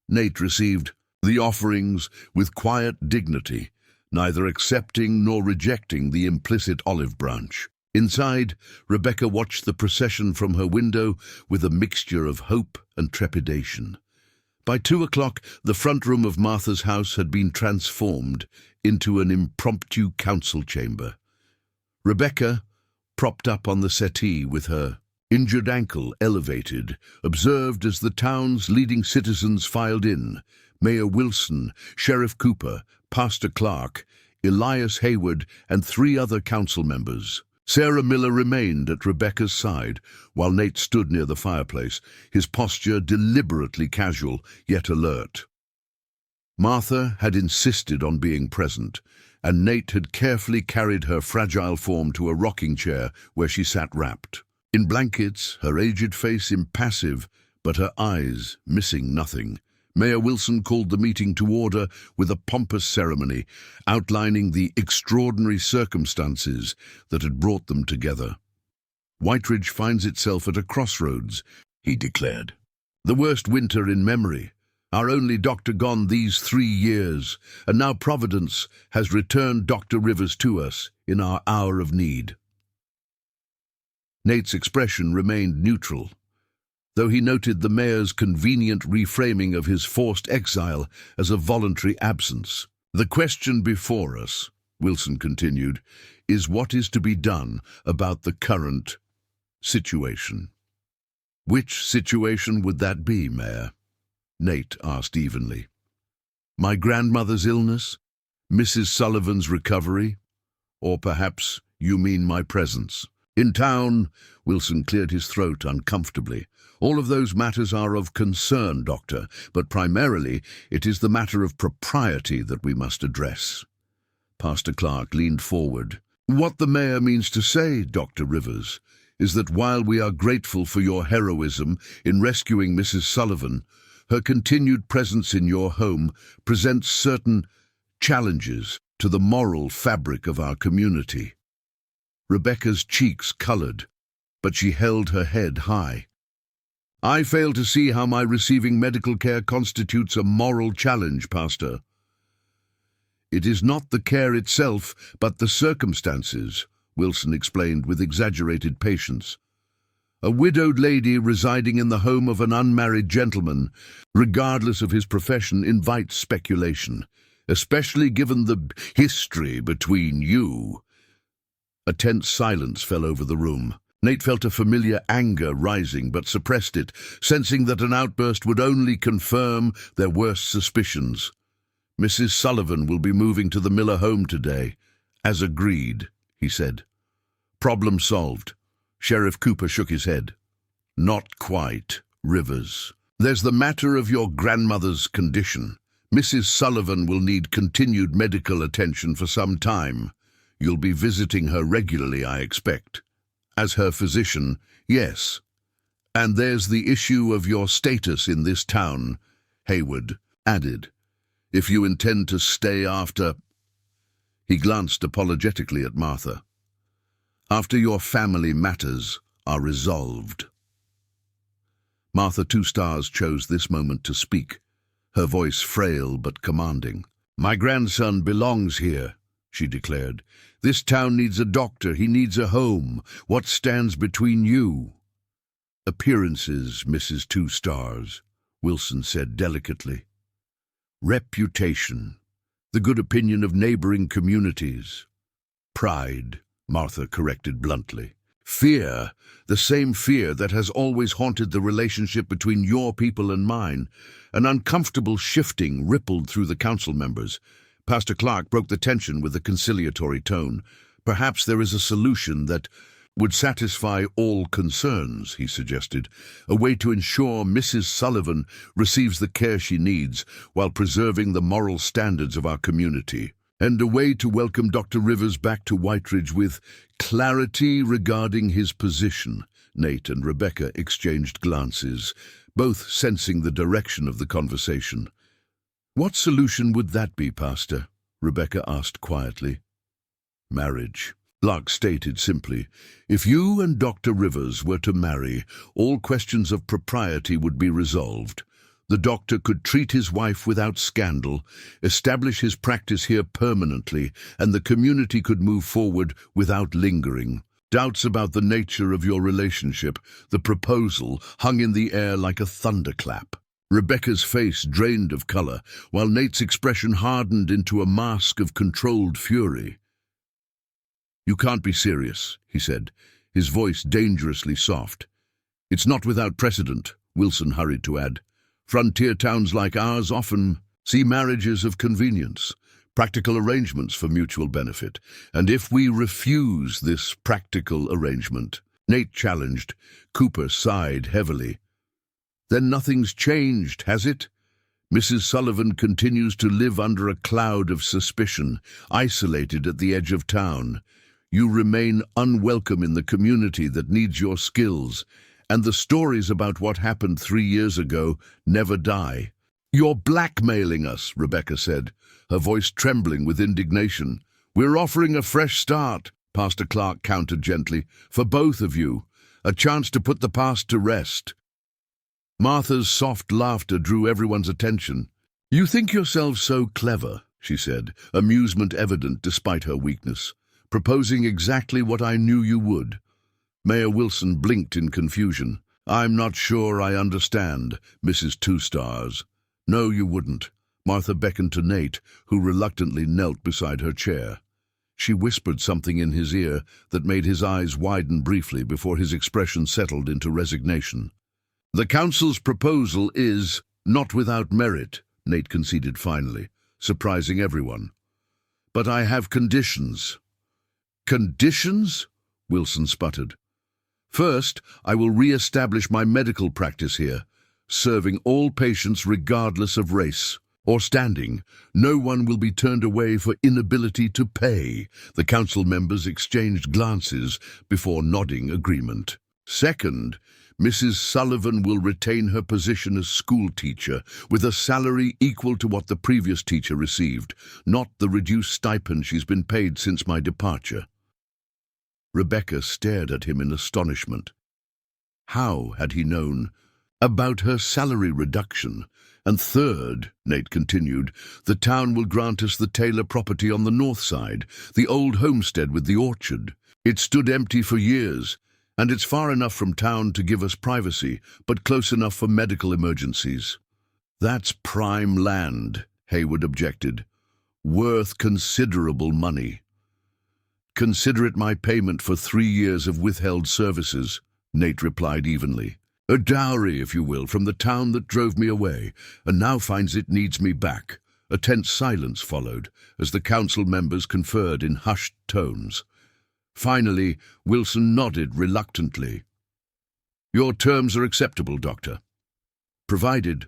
Nate received the offerings with quiet dignity, neither accepting nor rejecting the implicit olive branch. Inside, Rebecca watched the procession from her window with a mixture of hope and trepidation. By 2 o'clock, the front room of Martha's house had been transformed into an impromptu council chamber. Rebecca, propped up on the settee with her injured ankle elevated, observed as the town's leading citizens filed in. Mayor Wilson, Sheriff Cooper, Pastor Clark, Elias Hayward, and 3 other council members. Sarah Miller remained at Rebecca's side, while Nate stood near the fireplace, his posture deliberately casual, yet alert. Martha had insisted on being present, and Nate had carefully carried her fragile form to a rocking chair where she sat wrapped. In blankets, her aged face impassive, but her eyes missing nothing. Mayor Wilson called the meeting to order with a pompous ceremony, outlining the extraordinary circumstances that had brought them together. Whiteridge finds itself at a crossroads, he declared. The worst winter in memory. Our only doctor gone these 3 years, and now Providence has returned Dr. Rivers to us in our hour of need. Nate's expression remained neutral, though he noted the mayor's convenient reframing of his forced exile as a voluntary absence. The question before us, Wilson continued, is what is to be done about the current situation. Which situation would that be, Mayor? Nate asked evenly. My grandmother's illness? Mrs. Sullivan's recovery? Or perhaps you mean my presence? In town, Wilson cleared his throat uncomfortably. All of those matters are of concern, Doctor, but primarily it is the matter of propriety that we must address. Pastor Clark leaned forward. What the mayor means to say, Dr. Rivers, is that while we are grateful for your heroism in rescuing Mrs. Sullivan, her continued presence in your home presents certain challenges to the moral fabric of our community. Rebecca's cheeks colored, but she held her head high. I fail to see how my receiving medical care constitutes a moral challenge, Pastor. It is not the care itself, but the circumstances, Wilson explained with exaggerated patience. A widowed lady residing in the home of an unmarried gentleman, regardless of his profession, invites speculation, especially given the history between you. A tense silence fell over the room. Nate felt a familiar anger rising, but suppressed it, sensing that an outburst would only confirm their worst suspicions. Mrs. Sullivan will be moving to the Miller home today, as agreed, he said. Problem solved. Sheriff Cooper shook his head. Not quite, Rivers. There's the matter of your grandmother's condition. Mrs. Sullivan will need continued medical attention for some time. You'll be visiting her regularly, I expect. As her physician, yes. And there's the issue of your status in this town, Hayward added. If you intend to stay after... He glanced apologetically at Martha. After your family matters are resolved. Martha Two Stars chose this moment to speak, her voice frail but commanding. My grandson belongs here, she declared. This town needs a doctor, he needs a home. What stands between you? Appearances, Mrs. Two Stars, Wilson said delicately. Reputation, the good opinion of neighboring communities. Pride, Martha corrected bluntly. Fear, the same fear that has always haunted the relationship between your people and mine. An uncomfortable shifting rippled through the council members. Pastor Clark broke the tension with a conciliatory tone. Perhaps there is a solution that would satisfy all concerns, he suggested, a way to ensure Mrs. Sullivan receives the care she needs while preserving the moral standards of our community, and a way to welcome Dr. Rivers back to Whiteridge with clarity regarding his position. Nate and Rebecca exchanged glances, both sensing the direction of the conversation. What solution would that be, Pastor? Rebecca asked quietly. Marriage. Clark stated simply, if you and Dr. Rivers were to marry, all questions of propriety would be resolved. The doctor could treat his wife without scandal, establish his practice here permanently, and the community could move forward without lingering. Doubts about the nature of your relationship, the proposal, hung in the air like a thunderclap. Rebecca's face drained of color, while Nate's expression hardened into a mask of controlled fury. You can't be serious, he said, his voice dangerously soft. It's not without precedent, Wilson hurried to add. Frontier towns like ours often see marriages of convenience. practical arrangements for mutual benefit. And if we refuse this practical arrangement, Nate challenged. Cooper sighed heavily. Then nothing's changed, has it? Mrs. Sullivan continues to live under a cloud of suspicion, isolated at the edge of town. You remain unwelcome in the community that needs your skills, and the stories about what happened 3 years ago never die. You're blackmailing us, Rebecca said, her voice trembling with indignation. We're offering a fresh start, Pastor Clark countered gently, for both of you, a chance to put the past to rest. Martha's soft laughter drew everyone's attention. You think yourself so clever, she said, amusement evident despite her weakness, proposing exactly what I knew you would. Mayor Wilson blinked in confusion. I'm not sure I understand, Mrs. Two Stars. No, you wouldn't. Martha beckoned to Nate, who reluctantly knelt beside her chair. She whispered something in his ear that made his eyes widen briefly before his expression settled into resignation. The council's proposal is not without merit, Nate conceded finally, surprising everyone. But I have conditions. Conditions? Wilson sputtered. First, I will re-establish my medical practice here, serving all patients regardless of race or standing. No one will be turned away for inability to pay. The council members exchanged glances before nodding agreement. Second, Mrs. Sullivan will retain her position as school teacher with a salary equal to what the previous teacher received, not the reduced stipend she's been paid since my departure. Rebecca stared at him in astonishment. How had he known about her salary reduction? And third, Nate continued, the town will grant us the Taylor property on the north side, the old homestead with the orchard. It stood empty for years, and it's far enough from town to give us privacy, but close enough for medical emergencies. That's prime land, Hayward objected. Worth considerable money. Consider it my payment for 3 years of withheld services, Nate replied evenly. A dowry, if you will, from the town that drove me away, and now finds it needs me back. A tense silence followed, as the council members conferred in hushed tones. Finally, Wilson nodded reluctantly. Your terms are acceptable, Doctor. Provided,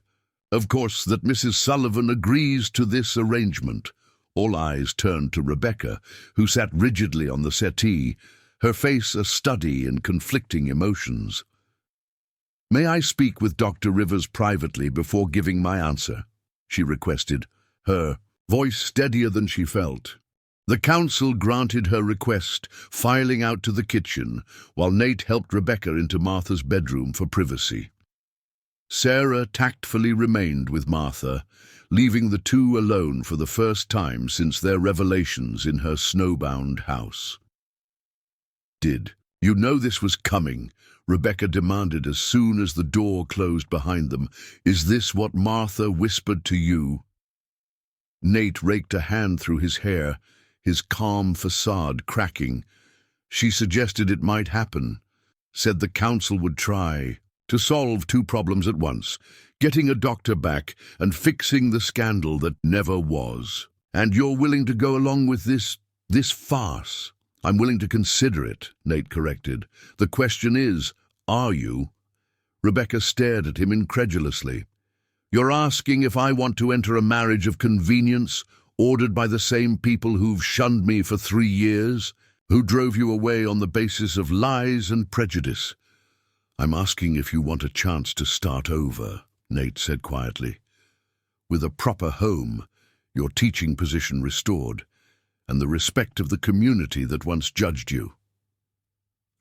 of course, that Mrs. Sullivan agrees to this arrangement. All eyes turned to Rebecca, who sat rigidly on the settee, her face a study in conflicting emotions. May I speak with Dr. Rivers privately before giving my answer? She requested, her voice steadier than she felt. The council granted her request, filing out to the kitchen, while Nate helped Rebecca into Martha's bedroom for privacy. Sarah tactfully remained with Martha, leaving the two alone for the first time since their revelations in her snowbound house. Did you know this was coming? Rebecca demanded as soon as the door closed behind them. Is this what Martha whispered to you? Nate raked a hand through his hair, his calm facade cracking. She suggested it might happen, said the council would try to solve 2 problems at once, getting a doctor back and fixing the scandal that never was. And you're willing to go along with this farce? I'm willing to consider it, Nate corrected. The question is, are you? Rebecca stared at him incredulously. You're asking if I want to enter a marriage of convenience, ordered by the same people who've shunned me for 3 years, who drove you away on the basis of lies and prejudice. I'm asking if you want a chance to start over, Nate said quietly. With a proper home, your teaching position restored, and the respect of the community that once judged you.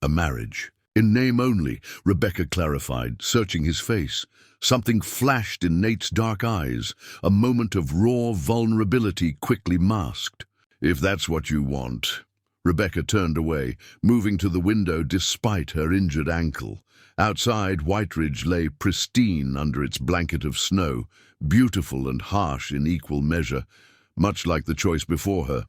A marriage. In name only, Rebecca clarified, searching his face. Something flashed in Nate's dark eyes, a moment of raw vulnerability quickly masked. If that's what you want. Rebecca turned away, moving to the window despite her injured ankle. Outside, Whiteridge lay pristine under its blanket of snow, beautiful and harsh in equal measure, much like the choice before her.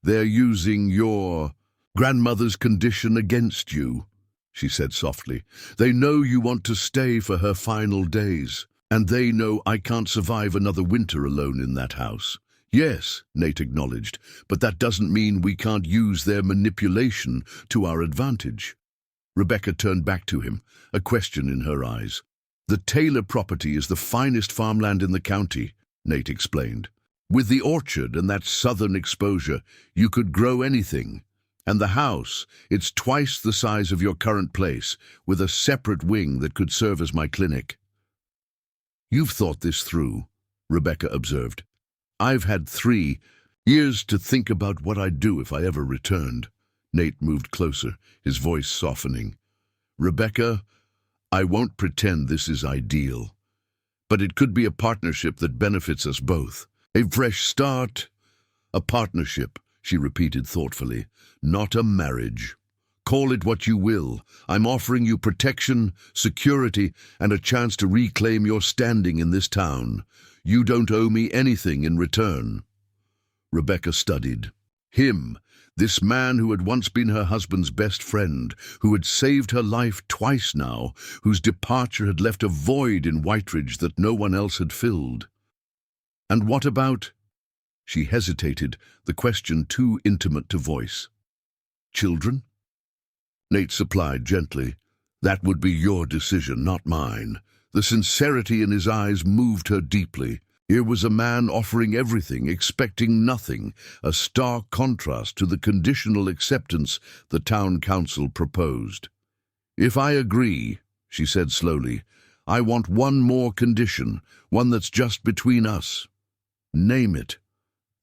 They're using your grandmother's condition against you, she said softly. They know you want to stay for her final days, and they know I can't survive another winter alone in that house. Yes, Nate acknowledged, but that doesn't mean we can't use their manipulation to our advantage. Rebecca turned back to him, a question in her eyes. The Taylor property is the finest farmland in the county, Nate explained. With the orchard and that southern exposure, you could grow anything. And the house, it's twice the size of your current place, with a separate wing that could serve as my clinic. You've thought this through, Rebecca observed. I've had 3 years to think about what I'd do if I ever returned. Nate moved closer, his voice softening. Rebecca, I won't pretend this is ideal, but it could be a partnership that benefits us both. A fresh start, a partnership, she repeated thoughtfully, not a marriage. Call it what you will. I'm offering you protection, security, and a chance to reclaim your standing in this town. You don't owe me anything in return. Rebecca studied. Him, this man who had once been her husband's best friend, who had saved her life twice now, whose departure had left a void in Whiteridge that no one else had filled. And what about? She hesitated, the question too intimate to voice. Children? Nate supplied gently. That would be your decision, not mine. The sincerity in his eyes moved her deeply. Here was a man offering everything, expecting nothing, a stark contrast to the conditional acceptance the town council proposed. If I agree, she said slowly, I want one more condition, one that's just between us. Name it.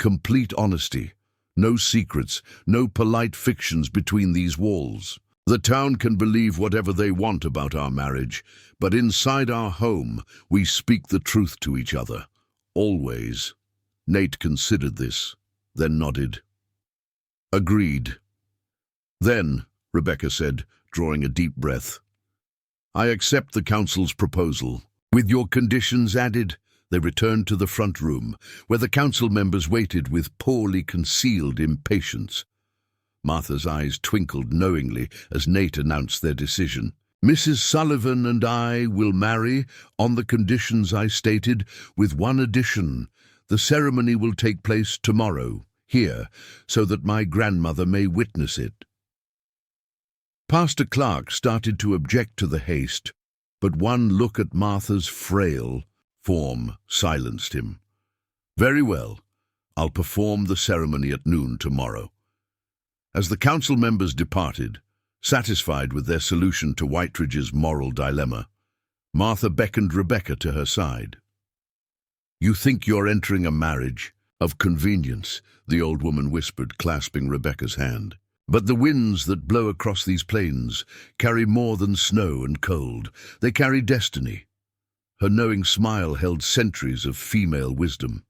Complete honesty. No secrets, no polite fictions between these walls. The town can believe whatever they want about our marriage, but inside our home, we speak the truth to each other. Always. Nate considered this, then nodded. Agreed. Then, Rebecca said, drawing a deep breath, I accept the council's proposal. With your conditions added, they returned to the front room, where the council members waited with poorly concealed impatience. Martha's eyes twinkled knowingly as Nate announced their decision. Mrs. Sullivan and I will marry on the conditions I stated, with one addition. The ceremony will take place tomorrow, here, so that my grandmother may witness it. Pastor Clark started to object to the haste, but one look at Martha's frail form silenced him. Very well, I'll perform the ceremony at noon tomorrow. As the council members departed, satisfied with their solution to Whiteridge's moral dilemma, Martha beckoned Rebecca to her side. You think you're entering a marriage of convenience, the old woman whispered, clasping Rebecca's hand. But the winds that blow across these plains carry more than snow and cold. They carry destiny. Her knowing smile held centuries of female wisdom.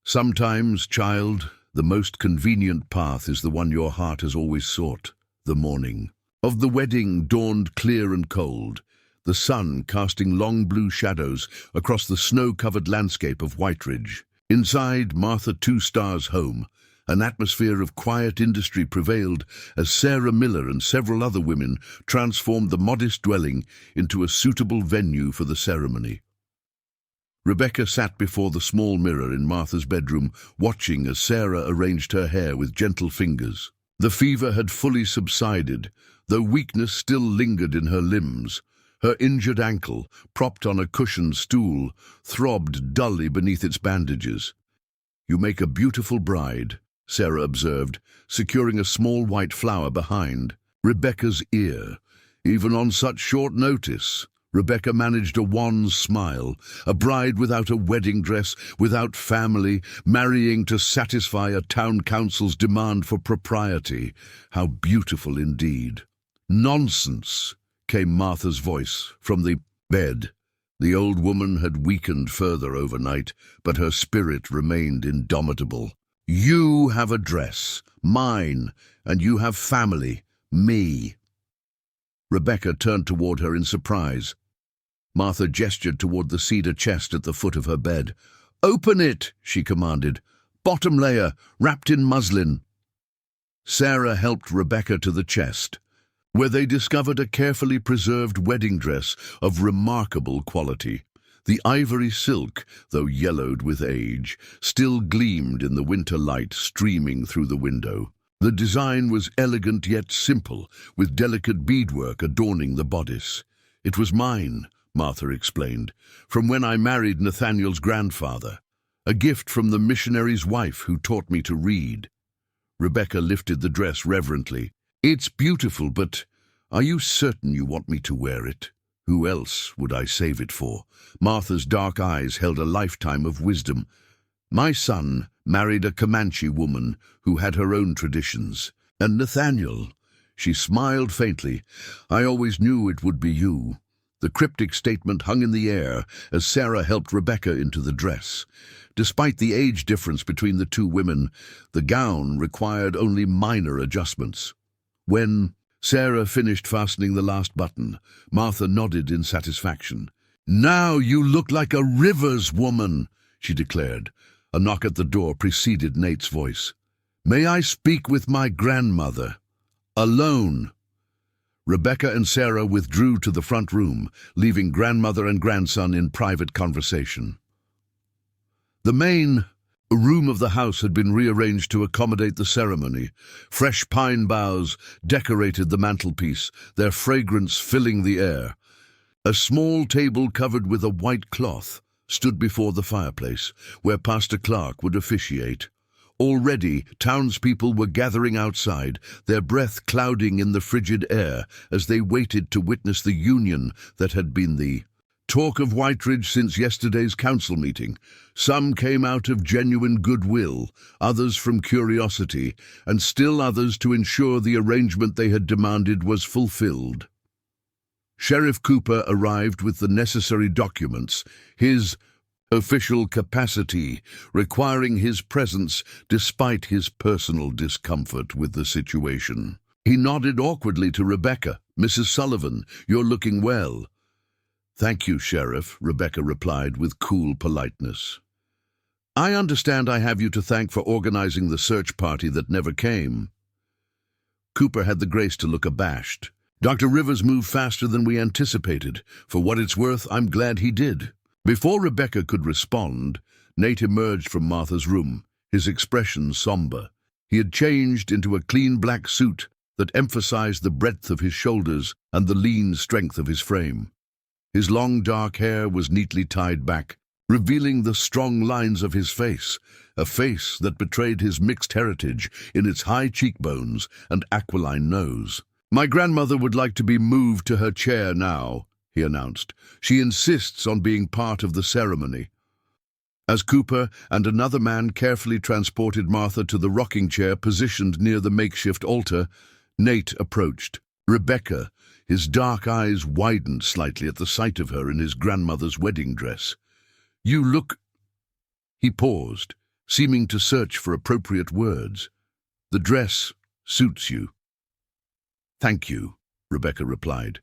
Sometimes, child, the most convenient path is the one your heart has always sought. The morning of the wedding dawned clear and cold, the sun casting long blue shadows across the snow-covered landscape of Whiteridge. Inside Martha Two Stars' home, an atmosphere of quiet industry prevailed as Sarah Miller and several other women transformed the modest dwelling into a suitable venue for the ceremony. Rebecca sat before the small mirror in Martha's bedroom, watching as Sarah arranged her hair with gentle fingers. The fever had fully subsided, though weakness still lingered in her limbs. Her injured ankle, propped on a cushioned stool, throbbed dully beneath its bandages. You make a beautiful bride, Sarah observed, securing a small white flower behind Rebecca's ear. Even on such short notice, Rebecca managed a wan smile, a bride without a wedding dress, without family, marrying to satisfy a town council's demand for propriety. How beautiful indeed. Nonsense, came Martha's voice from the bed. The old woman had weakened further overnight, but her spirit remained indomitable. You have a dress, mine, and you have family, me. Rebecca turned toward her in surprise. Martha gestured toward the cedar chest at the foot of her bed. Open it, she commanded. Bottom layer, wrapped in muslin. Sarah helped Rebecca to the chest, where they discovered a carefully preserved wedding dress of remarkable quality. The ivory silk, though yellowed with age, still gleamed in the winter light streaming through the window. The design was elegant yet simple, with delicate beadwork adorning the bodice. "It was mine," Martha explained, "from when I married Nathaniel's grandfather. A gift from the missionary's wife who taught me to read." Rebecca lifted the dress reverently. "It's beautiful, but are you certain you want me to wear it? Who else would I save it for?" Martha's dark eyes held a lifetime of wisdom. "My son married a Comanche woman who had her own traditions. And Nathaniel," she smiled faintly, "I always knew it would be you." The cryptic statement hung in the air as Sarah helped Rebecca into the dress. Despite the age difference between the two women, the gown required only minor adjustments. When Sarah finished fastening the last button, Martha nodded in satisfaction. "Now you look like a Rivers woman," she declared. A knock at the door preceded Nate's voice. "May I speak with my grandmother? Alone." Rebecca and Sarah withdrew to the front room, leaving grandmother and grandson in private conversation. The main room of the house had been rearranged to accommodate the ceremony. Fresh pine boughs decorated the mantelpiece, their fragrance filling the air. A small table covered with a white cloth stood before the fireplace, where Pastor Clark would officiate. Already, townspeople were gathering outside, their breath clouding in the frigid air as they waited to witness the union that had been the talk of Whiteridge since yesterday's council meeting. Some came out of genuine goodwill, others from curiosity, and still others to ensure the arrangement they had demanded was fulfilled. Sheriff Cooper arrived with the necessary documents, his official capacity requiring his presence despite his personal discomfort with the situation. He nodded awkwardly to Rebecca. "Mrs. Sullivan, you're looking well." "Thank you, Sheriff," Rebecca replied with cool politeness. "I understand I have you to thank for organizing the search party that never came." Cooper had the grace to look abashed. "Dr. Rivers moved faster than we anticipated. For what it's worth, I'm glad he did." Before Rebecca could respond, Nate emerged from Martha's room, his expression somber. He had changed into a clean black suit that emphasized the breadth of his shoulders and the lean strength of his frame. His long dark hair was neatly tied back, revealing the strong lines of his face, a face that betrayed his mixed heritage in its high cheekbones and aquiline nose. "My grandmother would like to be moved to her chair now," he announced. "She insists on being part of the ceremony." As Cooper and another man carefully transported Martha to the rocking chair positioned near the makeshift altar, Nate approached. Rebecca, his dark eyes widened slightly at the sight of her in his grandmother's wedding dress. "You look—" He paused, seeming to search for appropriate words. "The dress suits you." "Thank you," Rebecca replied,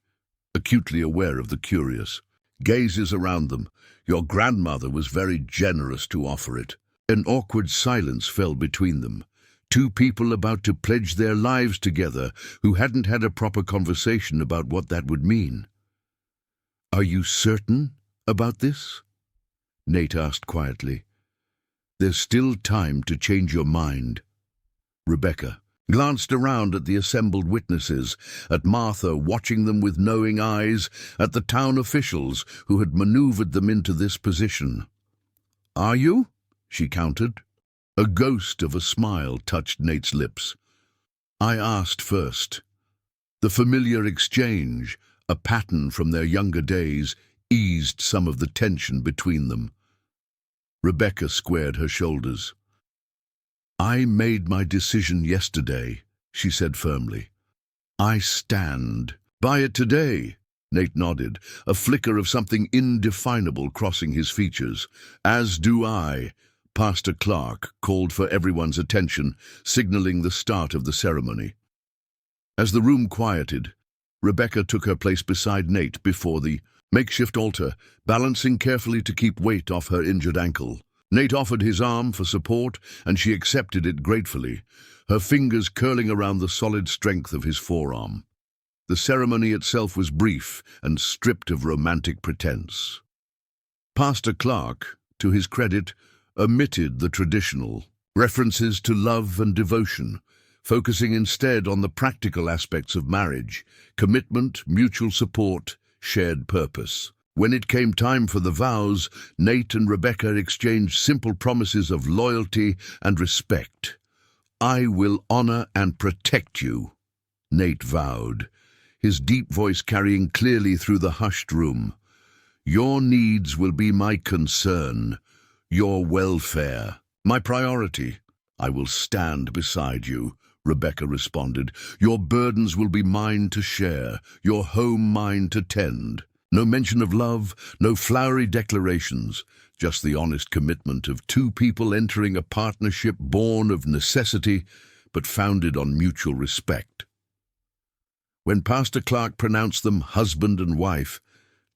acutely aware of the curious gazes around them. "Your grandmother was very generous to offer it." An awkward silence fell between them. Two people about to pledge their lives together who hadn't had a proper conversation about what that would mean. "Are you certain about this?" Nate asked quietly. "There's still time to change your mind." Rebecca glanced around at the assembled witnesses, at Martha watching them with knowing eyes, at the town officials who had maneuvered them into this position. "Are you?" she countered. A ghost of a smile touched Nate's lips. "I asked first." The familiar exchange, a pattern from their younger days, eased some of the tension between them. Rebecca squared her shoulders. "I made my decision yesterday," she said firmly. "I stand by it today." Nate nodded, a flicker of something indefinable crossing his features. "As do I." Pastor Clark called for everyone's attention, signaling the start of the ceremony. As the room quieted, Rebecca took her place beside Nate before the makeshift altar, balancing carefully to keep weight off her injured ankle. Nate offered his arm for support, and she accepted it gratefully, her fingers curling around the solid strength of his forearm. The ceremony itself was brief and stripped of romantic pretense. Pastor Clark, to his credit, omitted the traditional references to love and devotion, focusing instead on the practical aspects of marriage: commitment, mutual support, shared purpose. When it came time for the vows, Nate and Rebecca exchanged simple promises of loyalty and respect. "I will honor and protect you," Nate vowed, his deep voice carrying clearly through the hushed room. "Your needs will be my concern, your welfare, my priority. I will stand beside you," Rebecca responded. "Your burdens will be mine to share, your home mine to tend." No mention of love, no flowery declarations, just the honest commitment of two people entering a partnership born of necessity, but founded on mutual respect. When Pastor Clark pronounced them husband and wife,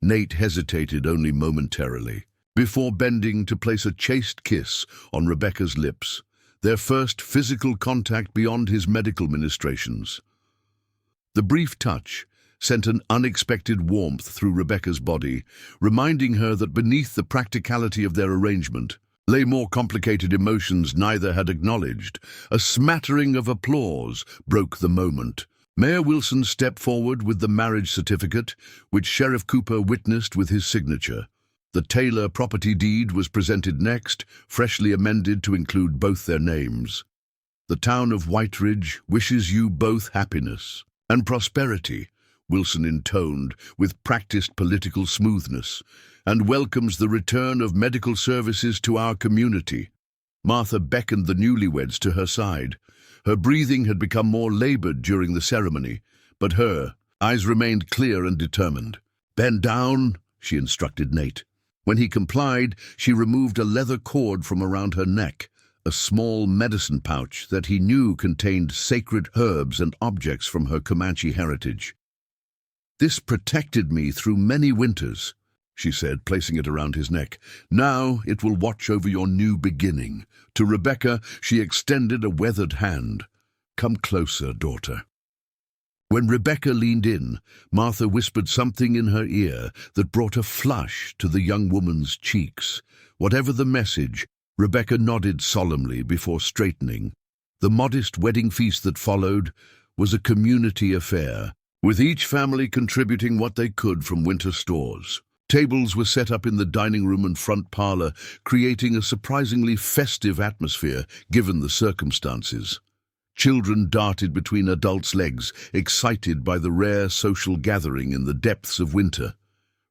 Nate hesitated only momentarily, before bending to place a chaste kiss on Rebecca's lips, their first physical contact beyond his medical ministrations. The brief touch sent an unexpected warmth through Rebecca's body, reminding her that beneath the practicality of their arrangement lay more complicated emotions neither had acknowledged. A smattering of applause broke the moment. Mayor Wilson stepped forward with the marriage certificate, which Sheriff Cooper witnessed with his signature. The Taylor property deed was presented next, freshly amended to include both their names. "The town of White Ridge wishes you both happiness and prosperity," Wilson intoned with practiced political smoothness, "and welcomes the return of medical services to our community." Martha beckoned the newlyweds to her side. Her breathing had become more labored during the ceremony, but her eyes remained clear and determined. "Bend down," she instructed Nate. When he complied, she removed a leather cord from around her neck, a small medicine pouch that he knew contained sacred herbs and objects from her Comanche heritage. "This protected me through many winters," she said, placing it around his neck. "Now it will watch over your new beginning." To Rebecca, she extended a weathered hand. "Come closer, daughter." When Rebecca leaned in, Martha whispered something in her ear that brought a flush to the young woman's cheeks. Whatever the message, Rebecca nodded solemnly before straightening. The modest wedding feast that followed was a community affair, with each family contributing what they could from winter stores. Tables were set up in the dining room and front parlor, creating a surprisingly festive atmosphere given the circumstances. Children darted between adults' legs, excited by the rare social gathering in the depths of winter.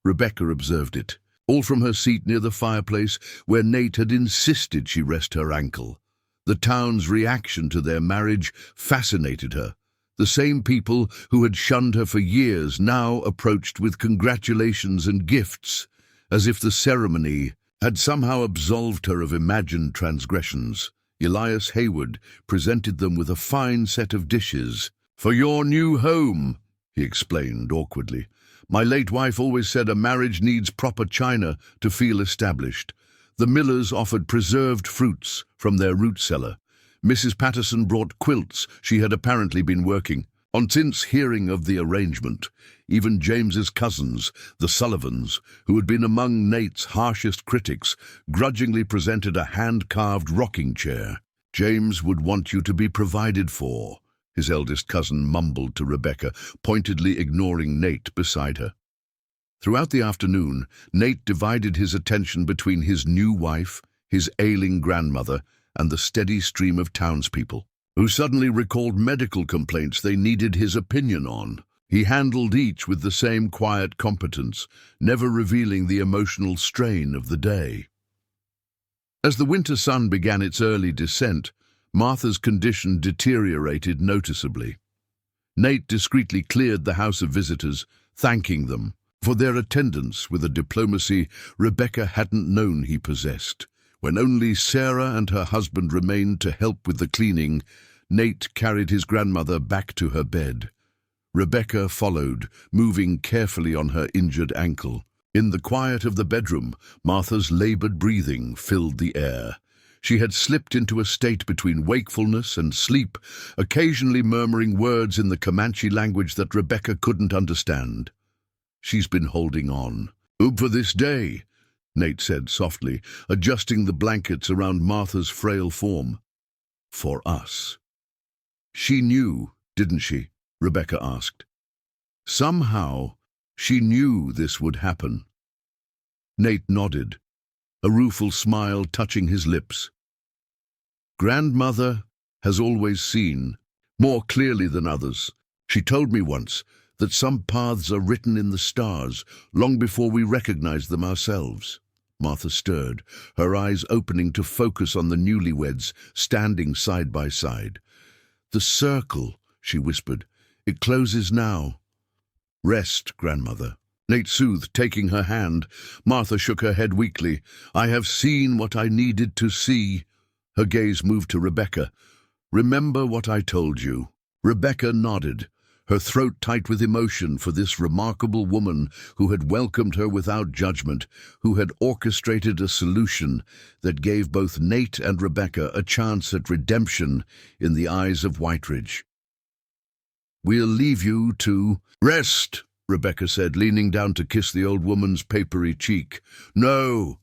Rebecca observed it, all from her seat near the fireplace where Nate had insisted she rest her ankle. The town's reaction to their marriage fascinated her. The same people who had shunned her for years now approached with congratulations and gifts, as if the ceremony had somehow absolved her of imagined transgressions. Elias Hayward presented them with a fine set of dishes. "For your new home," he explained awkwardly. "My late wife always said a marriage needs proper china to feel established." The Millers offered preserved fruits from their root cellar. Mrs. Patterson brought quilts she had apparently been working on since hearing of the arrangement. Even James's cousins, the Sullivans, who had been among Nate's harshest critics, grudgingly presented a hand-carved rocking chair. "James would want you to be provided for," his eldest cousin mumbled to Rebecca, pointedly ignoring Nate beside her. Throughout the afternoon, Nate divided his attention between his new wife, his ailing grandmother, and the steady stream of townspeople, who suddenly recalled medical complaints they needed his opinion on. He handled each with the same quiet competence, never revealing the emotional strain of the day. As the winter sun began its early descent, Martha's condition deteriorated noticeably. Nate discreetly cleared the house of visitors, thanking them for their attendance with a diplomacy Rebecca hadn't known he possessed. When only Sarah and her husband remained to help with the cleaning, Nate carried his grandmother back to her bed. Rebecca followed, moving carefully on her injured ankle. In the quiet of the bedroom, Martha's labored breathing filled the air. She had slipped into a state between wakefulness and sleep, occasionally murmuring words in the Comanche language that Rebecca couldn't understand. "She's been holding on. For this day," Nate said softly, adjusting the blankets around Martha's frail form. For us. She knew, didn't she? Rebecca asked. Somehow, she knew this would happen. Nate nodded, a rueful smile touching his lips. Grandmother has always seen, more clearly than others. She told me once that some paths are written in the stars long before we recognize them ourselves. Martha stirred, her eyes opening to focus on the newlyweds standing side by side. The circle, she whispered. It closes now. Rest, grandmother. Nate soothed, taking her hand. Martha shook her head weakly. I have seen what I needed to see. Her gaze moved to Rebecca. Remember what I told you. Rebecca nodded, her throat tight with emotion for this remarkable woman who had welcomed her without judgment, who had orchestrated a solution that gave both Nate and Rebecca a chance at redemption in the eyes of Whiteridge. We'll leave you to rest, Rebecca said, leaning down to kiss the old woman's papery cheek. No.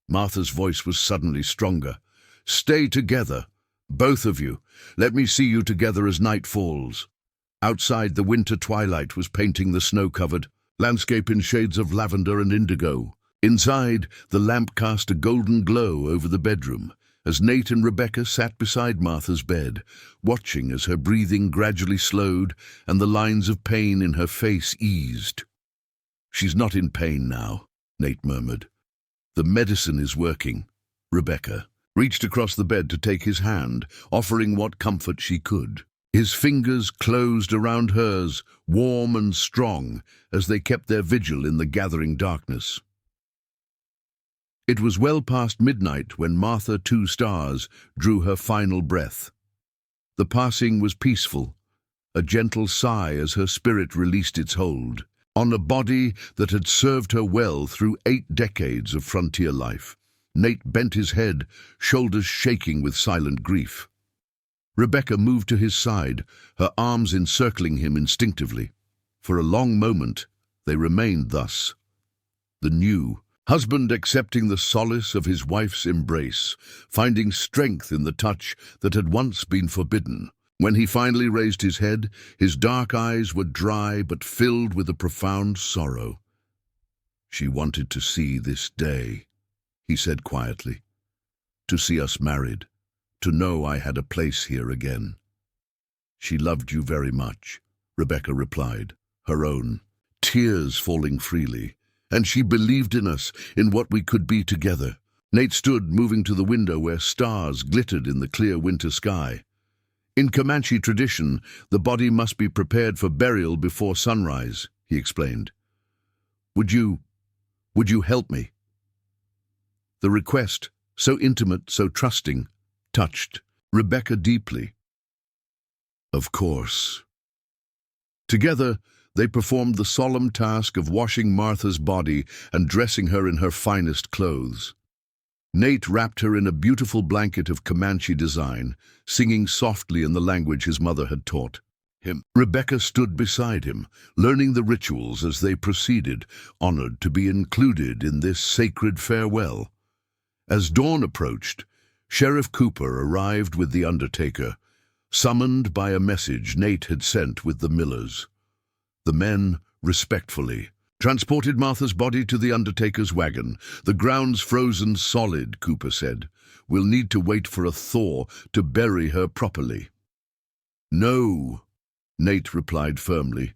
Martha's voice was suddenly stronger. Stay together, both of you. Let me see you together as night falls. Outside, the winter twilight was painting the snow-covered landscape in shades of lavender and indigo. Inside, the lamp cast a golden glow over the bedroom, as Nate and Rebecca sat beside Martha's bed, watching as her breathing gradually slowed and the lines of pain in her face eased. She's not in pain now, Nate murmured. The medicine is working. Rebecca reached across the bed to take his hand, offering what comfort she could. His fingers closed around hers, warm and strong, as they kept their vigil in the gathering darkness. It was well past midnight when Martha Two Stars drew her final breath. The passing was peaceful, a gentle sigh as her spirit released its hold on a body that had served her well through 8 decades of frontier life. Nate bent his head, shoulders shaking with silent grief. Rebecca moved to his side, her arms encircling him instinctively. For a long moment, they remained thus. The new husband accepting the solace of his wife's embrace, finding strength in the touch that had once been forbidden. When he finally raised his head, his dark eyes were dry but filled with a profound sorrow. She wanted to see this day, he said quietly, to see us married, to know I had a place here again. She loved you very much, Rebecca replied, her own tears falling freely. And she believed in us, in what we could be together. Nate stood, moving to the window where stars glittered in the clear winter sky. In Comanche tradition, the body must be prepared for burial before sunrise, he explained. Would you help me? The request, so intimate, so trusting, touched Rebecca deeply. Of course. Together, they performed the solemn task of washing Martha's body and dressing her in her finest clothes. Nate wrapped her in a beautiful blanket of Comanche design, singing softly in the language his mother had taught him. Rebecca stood beside him, learning the rituals as they proceeded, honored to be included in this sacred farewell. As dawn approached, Sheriff Cooper arrived with the undertaker, summoned by a message Nate had sent with the millers. The men, respectfully, transported Martha's body to the undertaker's wagon. The ground's frozen solid, Cooper said. We'll need to wait for a thaw to bury her properly. No, Nate replied firmly.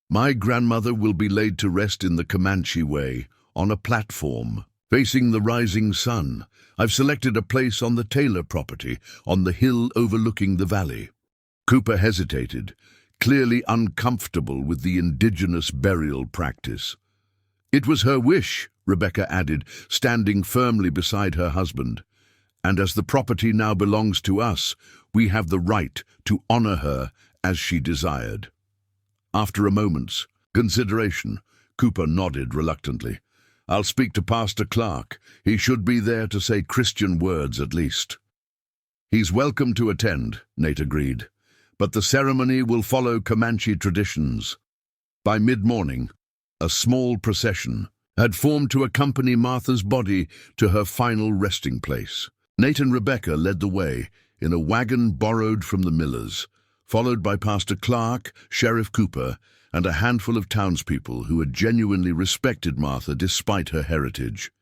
My grandmother will be laid to rest in the Comanche way, on a platform, facing the rising sun. I've selected a place on the Taylor property, on the hill overlooking the valley. Cooper hesitated, clearly uncomfortable with the indigenous burial practice. It was her wish, Rebecca added, standing firmly beside her husband. And as the property now belongs to us, we have the right to honor her as she desired. After a moment's consideration, Cooper nodded reluctantly. I'll speak to Pastor Clark. He should be there to say Christian words at least. He's welcome to attend, Nate agreed. But the ceremony will follow Comanche traditions. By mid-morning, a small procession, had formed to accompany Martha's body to her final resting place. Nate and Rebecca led the way in a wagon borrowed from the millers, followed by Pastor Clark, Sheriff Cooper, and a handful of townspeople who had genuinely respected Martha despite her heritage.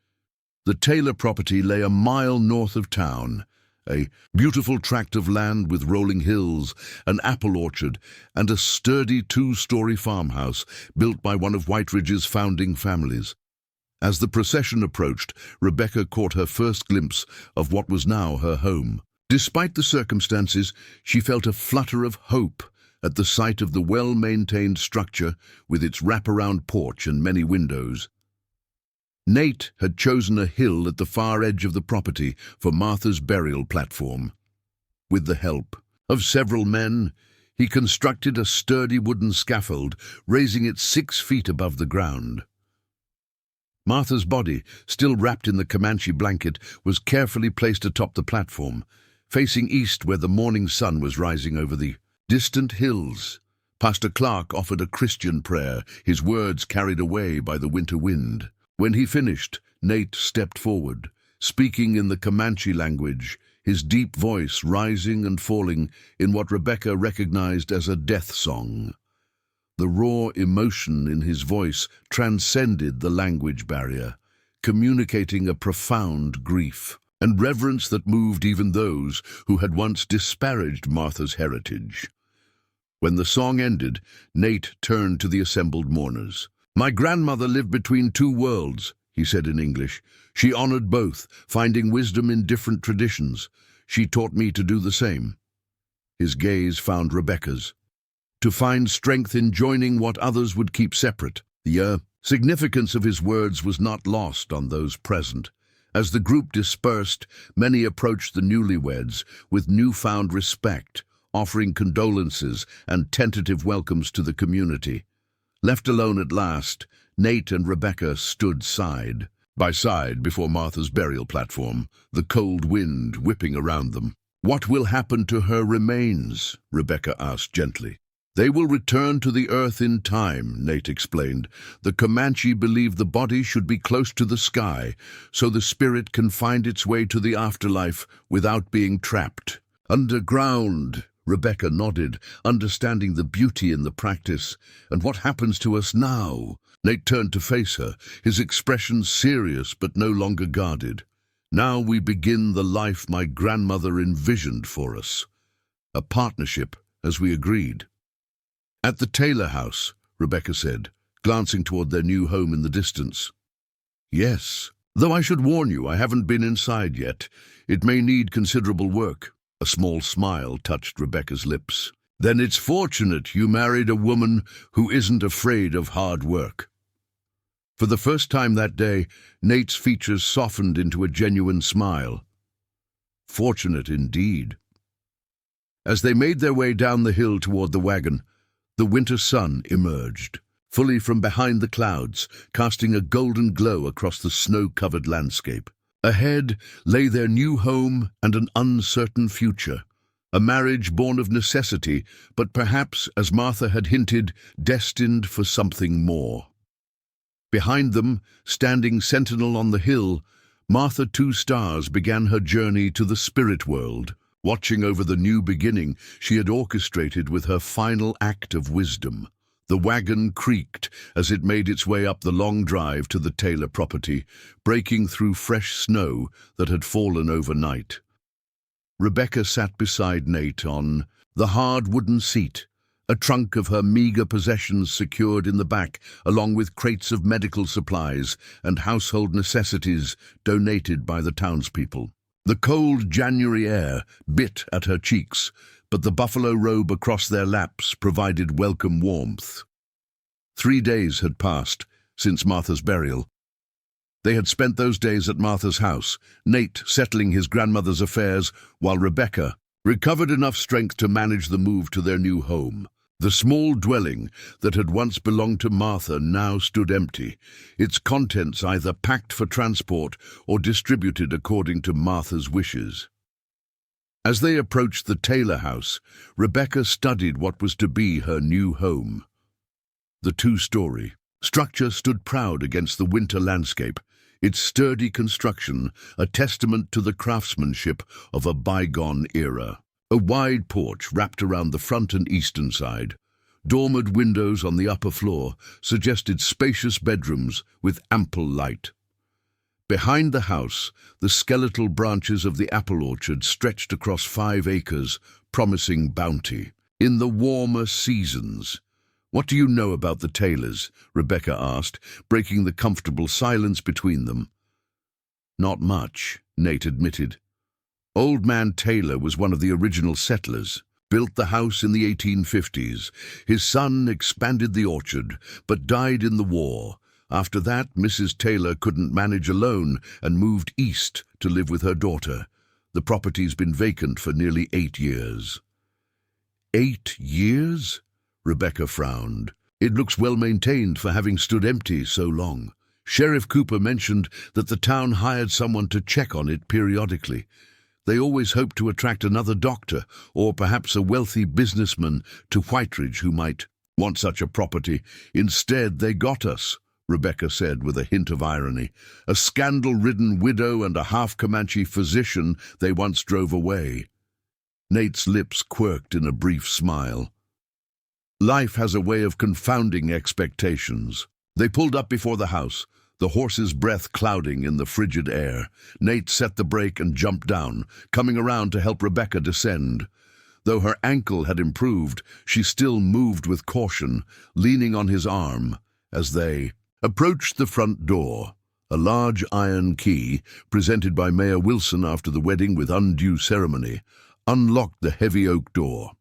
The Taylor property lay a mile north of town, a beautiful tract of land with rolling hills, an apple orchard, and a sturdy two-story farmhouse built by one of Whiteridge's founding families. As the procession approached, Rebecca caught her first glimpse of what was now her home. Despite the circumstances, she felt a flutter of hope at the sight of the well-maintained structure with its wraparound porch and many windows. Nate had chosen a hill at the far edge of the property for Martha's burial platform. With the help of several men, he constructed a sturdy wooden scaffold, raising it 6 feet above the ground. Martha's body, still wrapped in the Comanche blanket, was carefully placed atop the platform, facing east where the morning sun was rising over the distant hills. Pastor Clark offered a Christian prayer, his words carried away by the winter wind. When he finished, Nate stepped forward, speaking in the Comanche language, his deep voice rising and falling in what Rebecca recognized as a death song. The raw emotion in his voice transcended the language barrier, communicating a profound grief and reverence that moved even those who had once disparaged Martha's heritage. When the song ended, Nate turned to the assembled mourners. "My grandmother lived between 2 worlds," he said in English. "She honored both, finding wisdom in different traditions. She taught me to do the same." His gaze found Rebecca's. To find strength in joining what others would keep separate. The significance of his words was not lost on those present. As the group dispersed, many approached the newlyweds with newfound respect, offering condolences and tentative welcomes to the community. Left alone at last, Nate and Rebecca stood side by side before Martha's burial platform, the cold wind whipping around them. "What will happen to her remains?" Rebecca asked gently. "They will return to the earth in time," Nate explained. "The Comanche believe the body should be close to the sky, so the spirit can find its way to the afterlife without being trapped." "Underground," Rebecca nodded, understanding the beauty in the practice. "And what happens to us now?" Nate turned to face her, his expression serious but no longer guarded. "Now we begin the life my grandmother envisioned for us. A partnership, as we agreed." "At the Taylor house," Rebecca said, glancing toward their new home in the distance. "Yes, though I should warn you, I haven't been inside yet. It may need considerable work." A small smile touched Rebecca's lips. "Then it's fortunate you married a woman who isn't afraid of hard work." For the first time that day, Nate's features softened into a genuine smile. Fortunate indeed. As they made their way down the hill toward the wagon, the winter sun emerged, fully from behind the clouds, casting a golden glow across the snow-covered landscape. Ahead lay their new home and an uncertain future, a marriage born of necessity, but perhaps, as Martha had hinted, destined for something more. Behind them, standing sentinel on the hill, Martha Two Stars began her journey to the spirit world, watching over the new beginning she had orchestrated with her final act of wisdom. The wagon creaked as it made its way up the long drive to the Taylor property, breaking through fresh snow that had fallen overnight. Rebecca sat beside Nate on the hard wooden seat, a trunk of her meager possessions secured in the back, along with crates of medical supplies and household necessities donated by the townspeople. The cold January air bit at her cheeks, but the buffalo robe across their laps provided welcome warmth. 3 days had passed since Martha's burial. They had spent those days at Martha's house, Nate settling his grandmother's affairs, while Rebecca recovered enough strength to manage the move to their new home. The small dwelling that had once belonged to Martha now stood empty, its contents either packed for transport or distributed according to Martha's wishes. As they approached the Taylor house, Rebecca studied what was to be her new home. The 2-story, Structure stood proud against the winter landscape, its sturdy construction a testament to the craftsmanship of a bygone era. A wide porch wrapped around the front and eastern side. Dormered windows on the upper floor suggested spacious bedrooms with ample light. Behind the house, the skeletal branches of the apple orchard stretched across 5 acres, promising bounty. In the warmer seasons. "What do you know about the Taylors?" Rebecca asked, breaking the comfortable silence between them. "Not much," Nate admitted. "Old Man Taylor was one of the original settlers, built the house in the 1850s. His son expanded the orchard, but died in the war. After that, Mrs. Taylor couldn't manage alone and moved east to live with her daughter. The property's been vacant for nearly 8 years." 8 years? Rebecca frowned. "It looks well maintained for having stood empty so long. Sheriff Cooper mentioned that the town hired someone to check on it periodically. They always hoped to attract another doctor or perhaps a wealthy businessman to Whiteridge who might want such a property. Instead, they got us," Rebecca said with a hint of irony. "A scandal-ridden widow and a half-Comanche physician they once drove away." Nate's lips quirked in a brief smile. Life has a way of confounding expectations. They pulled up before the house, the horse's breath clouding in the frigid air. Nate set the brake and jumped down, coming around to help Rebecca descend. Though her ankle had improved, she still moved with caution, leaning on his arm as they approached the front door. A large iron key, presented by Mayor Wilson after the wedding with undue ceremony, unlocked the heavy oak door.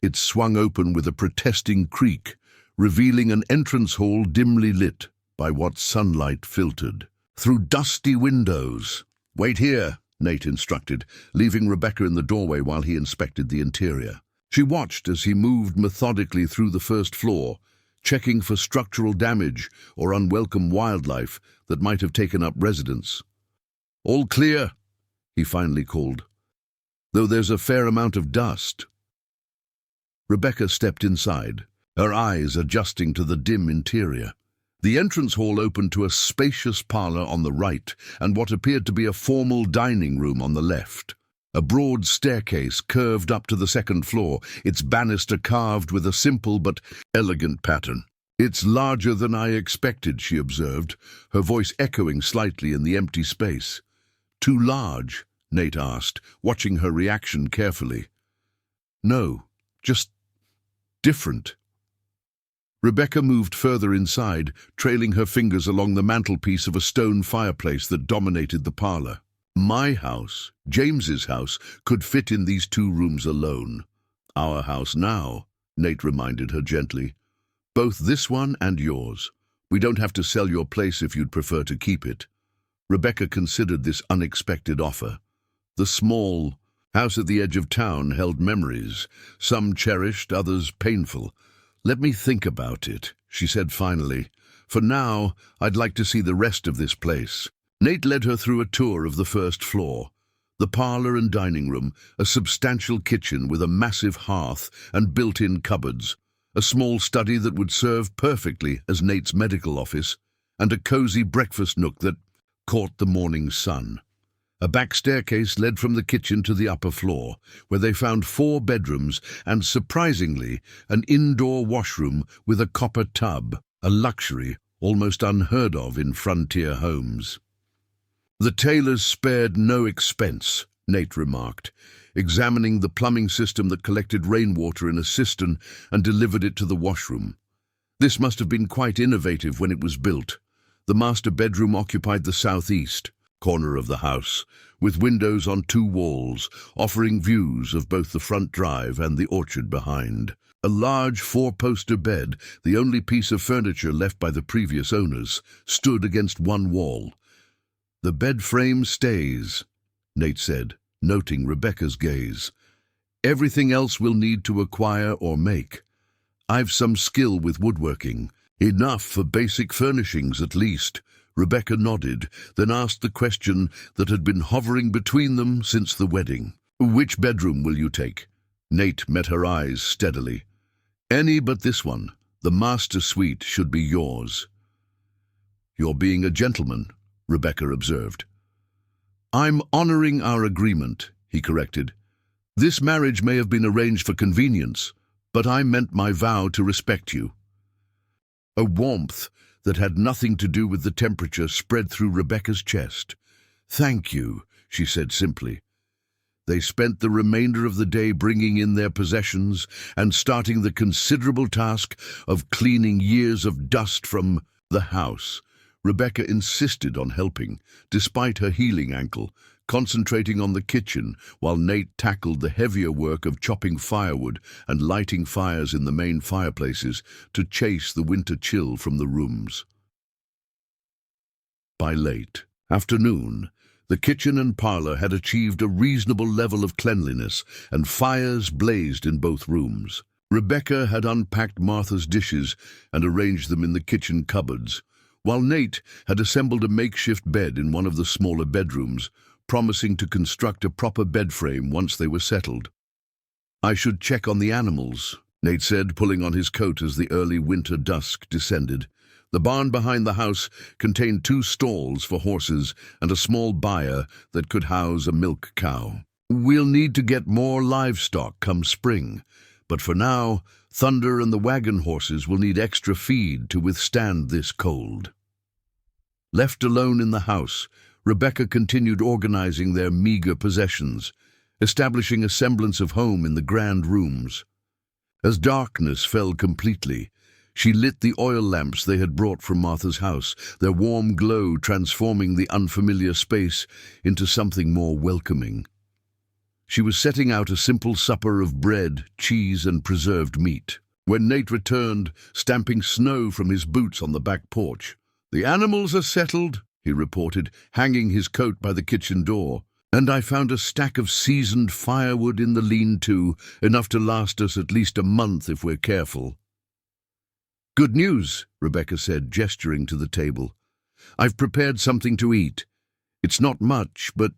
It swung open with a protesting creak, revealing an entrance hall dimly lit by what sunlight filtered through dusty windows. "Wait here," Nate instructed, leaving Rebecca in the doorway while he inspected the interior. She watched as he moved methodically through the first floor, checking for structural damage or unwelcome wildlife that might have taken up residence. "All clear," he finally called, "though there's a fair amount of dust." Rebecca stepped inside, her eyes adjusting to the dim interior. The entrance hall opened to a spacious parlor on the right and what appeared to be a formal dining room on the left. A broad staircase curved up to the second floor, its banister carved with a simple but elegant pattern. "It's larger than I expected," she observed, her voice echoing slightly in the empty space. "Too large?" Nate asked, watching her reaction carefully. "No, just different." Rebecca moved further inside, trailing her fingers along the mantelpiece of a stone fireplace that dominated the parlor. "My house, James's house, could fit in these 2 rooms alone. Our house now," Nate reminded her gently. "Both this one and yours. We don't have to sell your place if you'd prefer to keep it." Rebecca considered this unexpected offer. The small house at the edge of town held memories, some cherished, others painful. "Let me think about it," she said finally. "For now, I'd like to see the rest of this place." Nate led her through a tour of the first floor. The parlor and dining room, a substantial kitchen with a massive hearth and built-in cupboards, a small study that would serve perfectly as Nate's medical office, and a cozy breakfast nook that caught the morning sun. A back staircase led from the kitchen to the upper floor, where they found 4 bedrooms and, surprisingly, an indoor washroom with a copper tub, a luxury almost unheard of in frontier homes. "The Taylors spared no expense," Nate remarked, examining the plumbing system that collected rainwater in a cistern and delivered it to the washroom. This must have been quite innovative when it was built. The master bedroom occupied the southeast corner of the house, with windows on 2 walls, offering views of both the front drive and the orchard behind. A large 4-poster bed, the only piece of furniture left by the previous owners, stood against one wall. "The bed frame stays," Nate said, noting Rebecca's gaze. "Everything else we'll need to acquire or make. I've some skill with woodworking. Enough for basic furnishings, at least." Rebecca nodded, then asked the question that had been hovering between them since the wedding. "Which bedroom will you take?" Nate met her eyes steadily. "Any but this one. The master suite should be yours." "You're being a gentleman," Rebecca observed. "I'm honoring our agreement," he corrected. "This marriage may have been arranged for convenience, but I meant my vow to respect you." A warmth that had nothing to do with the temperature spread through Rebecca's chest. "Thank you," she said simply. They spent the remainder of the day bringing in their possessions and starting the considerable task of cleaning years of dust from the house. Rebecca insisted on helping, despite her healing ankle, concentrating on the kitchen while Nate tackled the heavier work of chopping firewood and lighting fires in the main fireplaces to chase the winter chill from the rooms. By late afternoon, the kitchen and parlor had achieved a reasonable level of cleanliness, and fires blazed in both rooms. Rebecca had unpacked Martha's dishes and arranged them in the kitchen cupboards, while Nate had assembled a makeshift bed in one of the smaller bedrooms, promising to construct a proper bed frame once they were settled. "I should check on the animals," Nate said, pulling on his coat as the early winter dusk descended. The barn behind the house contained 2 stalls for horses and a small byre that could house a milk cow. "We'll need to get more livestock come spring, but for now, Thunder and the wagon horses will need extra feed to withstand this cold." Left alone in the house, Rebecca continued organizing their meager possessions, establishing a semblance of home in the grand rooms. As darkness fell completely, she lit the oil lamps they had brought from Martha's house, their warm glow transforming the unfamiliar space into something more welcoming. She was setting out a simple supper of bread, cheese, and preserved meat, when Nate returned, stamping snow from his boots on the back porch. "The animals are settled," he reported, hanging his coat by the kitchen door, "and I found a stack of seasoned firewood in the lean-to, enough to last us at least a month if we're careful." "Good news," Rebecca said, gesturing to the table. "I've prepared something to eat. It's not much, but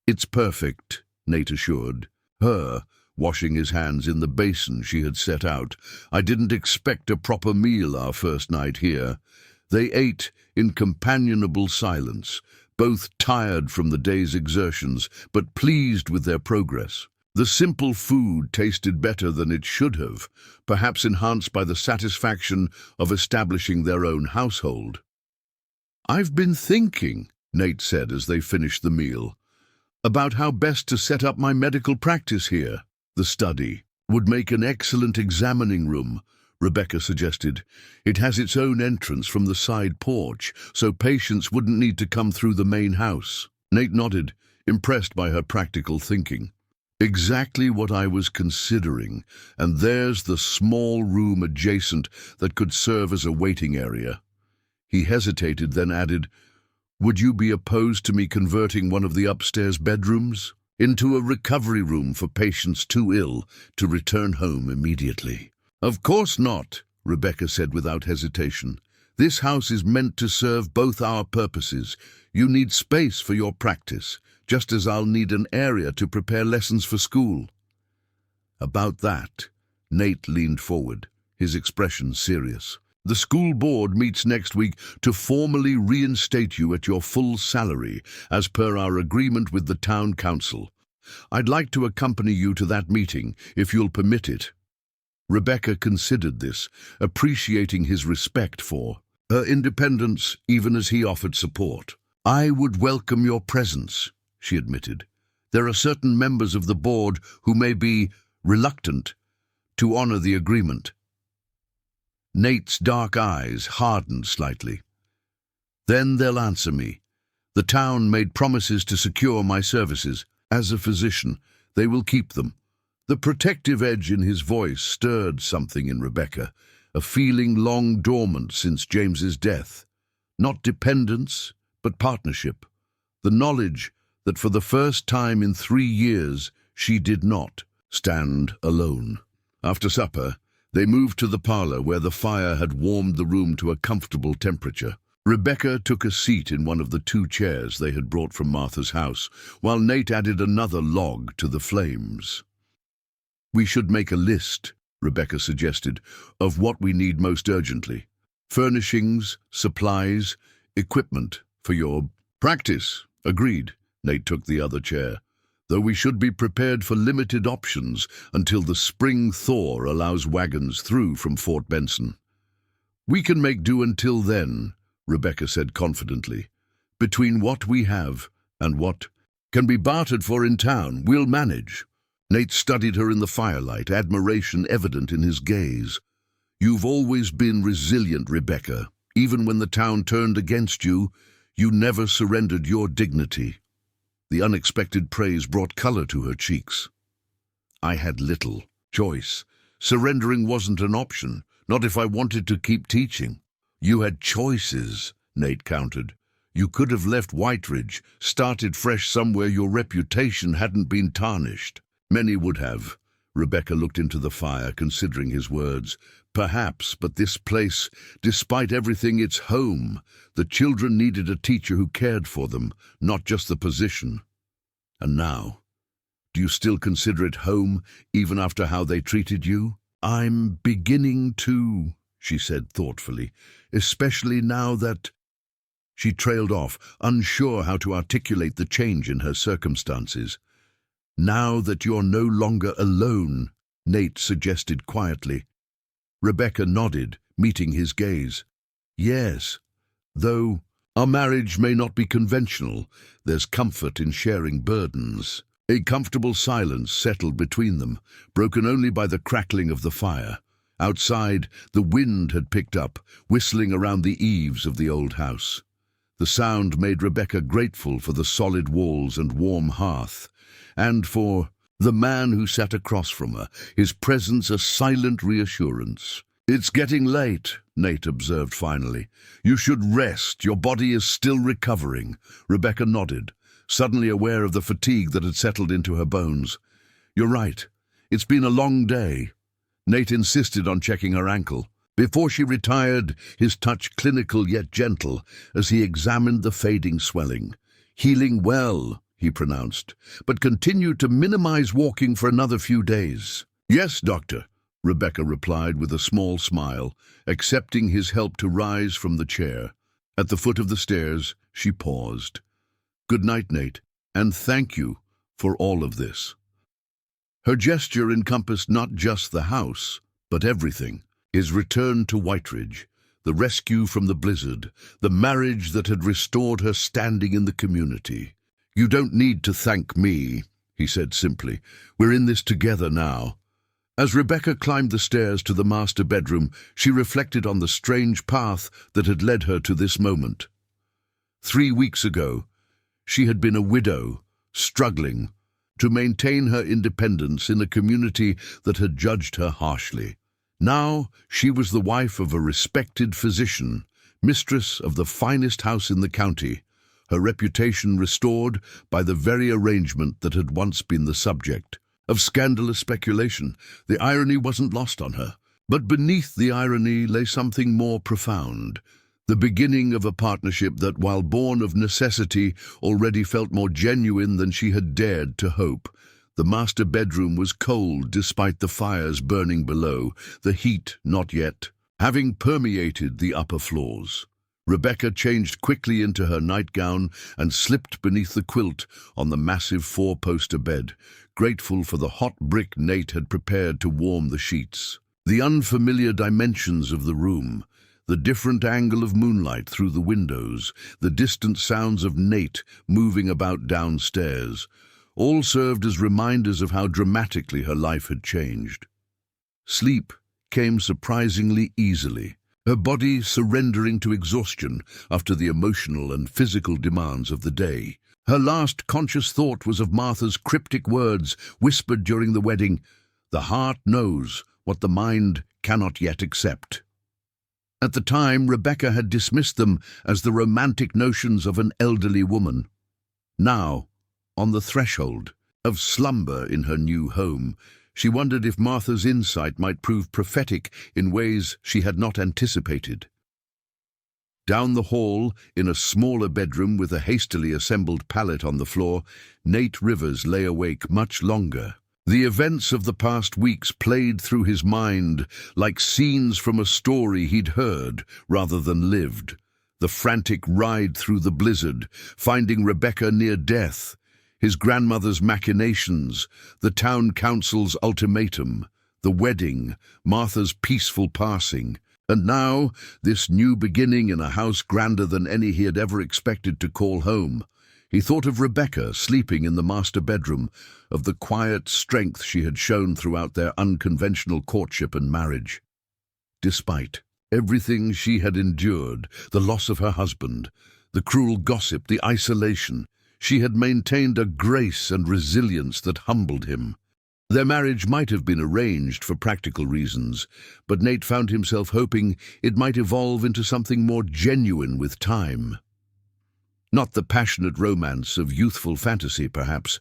it's perfect," Nate assured her, washing his hands in the basin she had set out. "I didn't expect a proper meal our first night here." They ate in companionable silence, both tired from the day's exertions, but pleased with their progress. The simple food tasted better than it should have, perhaps enhanced by the satisfaction of establishing their own household. "I've been thinking," Nate said as they finished the meal, "about how best to set up my medical practice here. The study would make an excellent examining room," Rebecca suggested. "It has its own entrance from the side porch, so patients wouldn't need to come through the main house." Nate nodded, impressed by her practical thinking. "Exactly what I was considering, and there's the small room adjacent that could serve as a waiting area." He hesitated, then added, "Would you be opposed to me converting one of the upstairs bedrooms into a recovery room for patients too ill to return home immediately?" "Of course not," Rebecca said without hesitation. "This house is meant to serve both our purposes. You need space for your practice, just as I'll need an area to prepare lessons for school." "About that," Nate leaned forward, his expression serious. "The school board meets next week to formally reinstate you at your full salary, as per our agreement with the town council. I'd like to accompany you to that meeting, if you'll permit it." Rebecca considered this, appreciating his respect for her independence even as he offered support. "I would welcome your presence," she admitted. "There are certain members of the board who may be reluctant to honor the agreement." Nate's dark eyes hardened slightly. "Then they'll answer me. The town made promises to secure my services. As a physician, they will keep them." The protective edge in his voice stirred something in Rebecca, a feeling long dormant since James's death. Not dependence, but partnership. The knowledge that for the first time in 3 years she did not stand alone. After supper, they moved to the parlor where the fire had warmed the room to a comfortable temperature. Rebecca took a seat in one of the 2 chairs they had brought from Martha's house, while Nate added another log to the flames. "We should make a list," Rebecca suggested, "of what we need most urgently. Furnishings, supplies, equipment for your practice. Agreed. Nate took the other chair. Though we should be prepared for limited options until the spring thaw allows wagons through from Fort Benson. We can make do until then, Rebecca said confidently. Between what we have and what can be bartered for in town, we'll manage. Nate studied her in the firelight, admiration evident in his gaze. You've always been resilient, Rebecca. Even when the town turned against you, you never surrendered your dignity. The unexpected praise brought color to her cheeks. I had little choice. Surrendering wasn't an option, not if I wanted to keep teaching. You had choices, Nate countered. You could have left Whiteridge, started fresh somewhere your reputation hadn't been tarnished. Many would have. Rebecca looked into the fire, considering his words. Perhaps, but this place, despite everything, it's home. The children needed a teacher who cared for them, not just the position. And now, do you still consider it home, even after how they treated you? I'm beginning to, she said thoughtfully, especially now that... She trailed off, unsure how to articulate the change in her circumstances. Now that you're no longer alone, Nate suggested quietly. Rebecca nodded, meeting his gaze. Yes, though our marriage may not be conventional, there's comfort in sharing burdens. A comfortable silence settled between them, broken only by the crackling of the fire. Outside, the wind had picked up, whistling around the eaves of the old house. The sound made Rebecca grateful for the solid walls and warm hearth, and for the man who sat across from her, his presence a silent reassurance. It's getting late, Nate observed finally. You should rest. Your body is still recovering. Rebecca nodded, suddenly aware of the fatigue that had settled into her bones. You're right. It's been a long day. Nate insisted on checking her ankle. Before she retired, his touch clinical yet gentle as he examined the fading swelling. Healing well, he pronounced, but continued to minimize walking for another few days. Yes, doctor, Rebecca replied with a small smile, accepting his help to rise from the chair. At the foot of the stairs, she paused. Good night, Nate, and thank you for all of this. Her gesture encompassed not just the house, but everything. His return to Whiteridge, the rescue from the blizzard, the marriage that had restored her standing in the community. You don't need to thank me, he said simply. We're in this together now. As Rebecca climbed the stairs to the master bedroom, she reflected on the strange path that had led her to this moment. 3 weeks ago, she had been a widow, struggling to maintain her independence in a community that had judged her harshly. Now she was the wife of a respected physician, mistress of the finest house in the county, her reputation restored by the very arrangement that had once been the subject of scandalous speculation. The irony wasn't lost on her, but beneath the irony lay something more profound, the beginning of a partnership that, while born of necessity, already felt more genuine than she had dared to hope. The master bedroom was cold despite the fires burning below, the heat not yet having permeated the upper floors. Rebecca changed quickly into her nightgown and slipped beneath the quilt on the massive 4-poster bed, grateful for the hot brick Nate had prepared to warm the sheets. The unfamiliar dimensions of the room, the different angle of moonlight through the windows, the distant sounds of Nate moving about downstairs, all served as reminders of how dramatically her life had changed. Sleep came surprisingly easily, her body surrendering to exhaustion after the emotional and physical demands of the day. Her last conscious thought was of Martha's cryptic words whispered during the wedding, "The heart knows what the mind cannot yet accept." At the time, Rebecca had dismissed them as the romantic notions of an elderly woman. Now, on the threshold of slumber in her new home, she wondered if Martha's insight might prove prophetic in ways she had not anticipated. Down the hall, in a smaller bedroom with a hastily assembled pallet on the floor, Nate Rivers lay awake much longer. The events of the past weeks played through his mind like scenes from a story he'd heard rather than lived. The frantic ride through the blizzard, finding Rebecca near death, his grandmother's machinations, the town council's ultimatum, the wedding, Martha's peaceful passing, and now this new beginning in a house grander than any he had ever expected to call home. He thought of Rebecca sleeping in the master bedroom, of the quiet strength she had shown throughout their unconventional courtship and marriage. Despite everything she had endured, the loss of her husband, the cruel gossip, the isolation, she had maintained a grace and resilience that humbled him. Their marriage might have been arranged for practical reasons, but Nate found himself hoping it might evolve into something more genuine with time. Not the passionate romance of youthful fantasy, perhaps,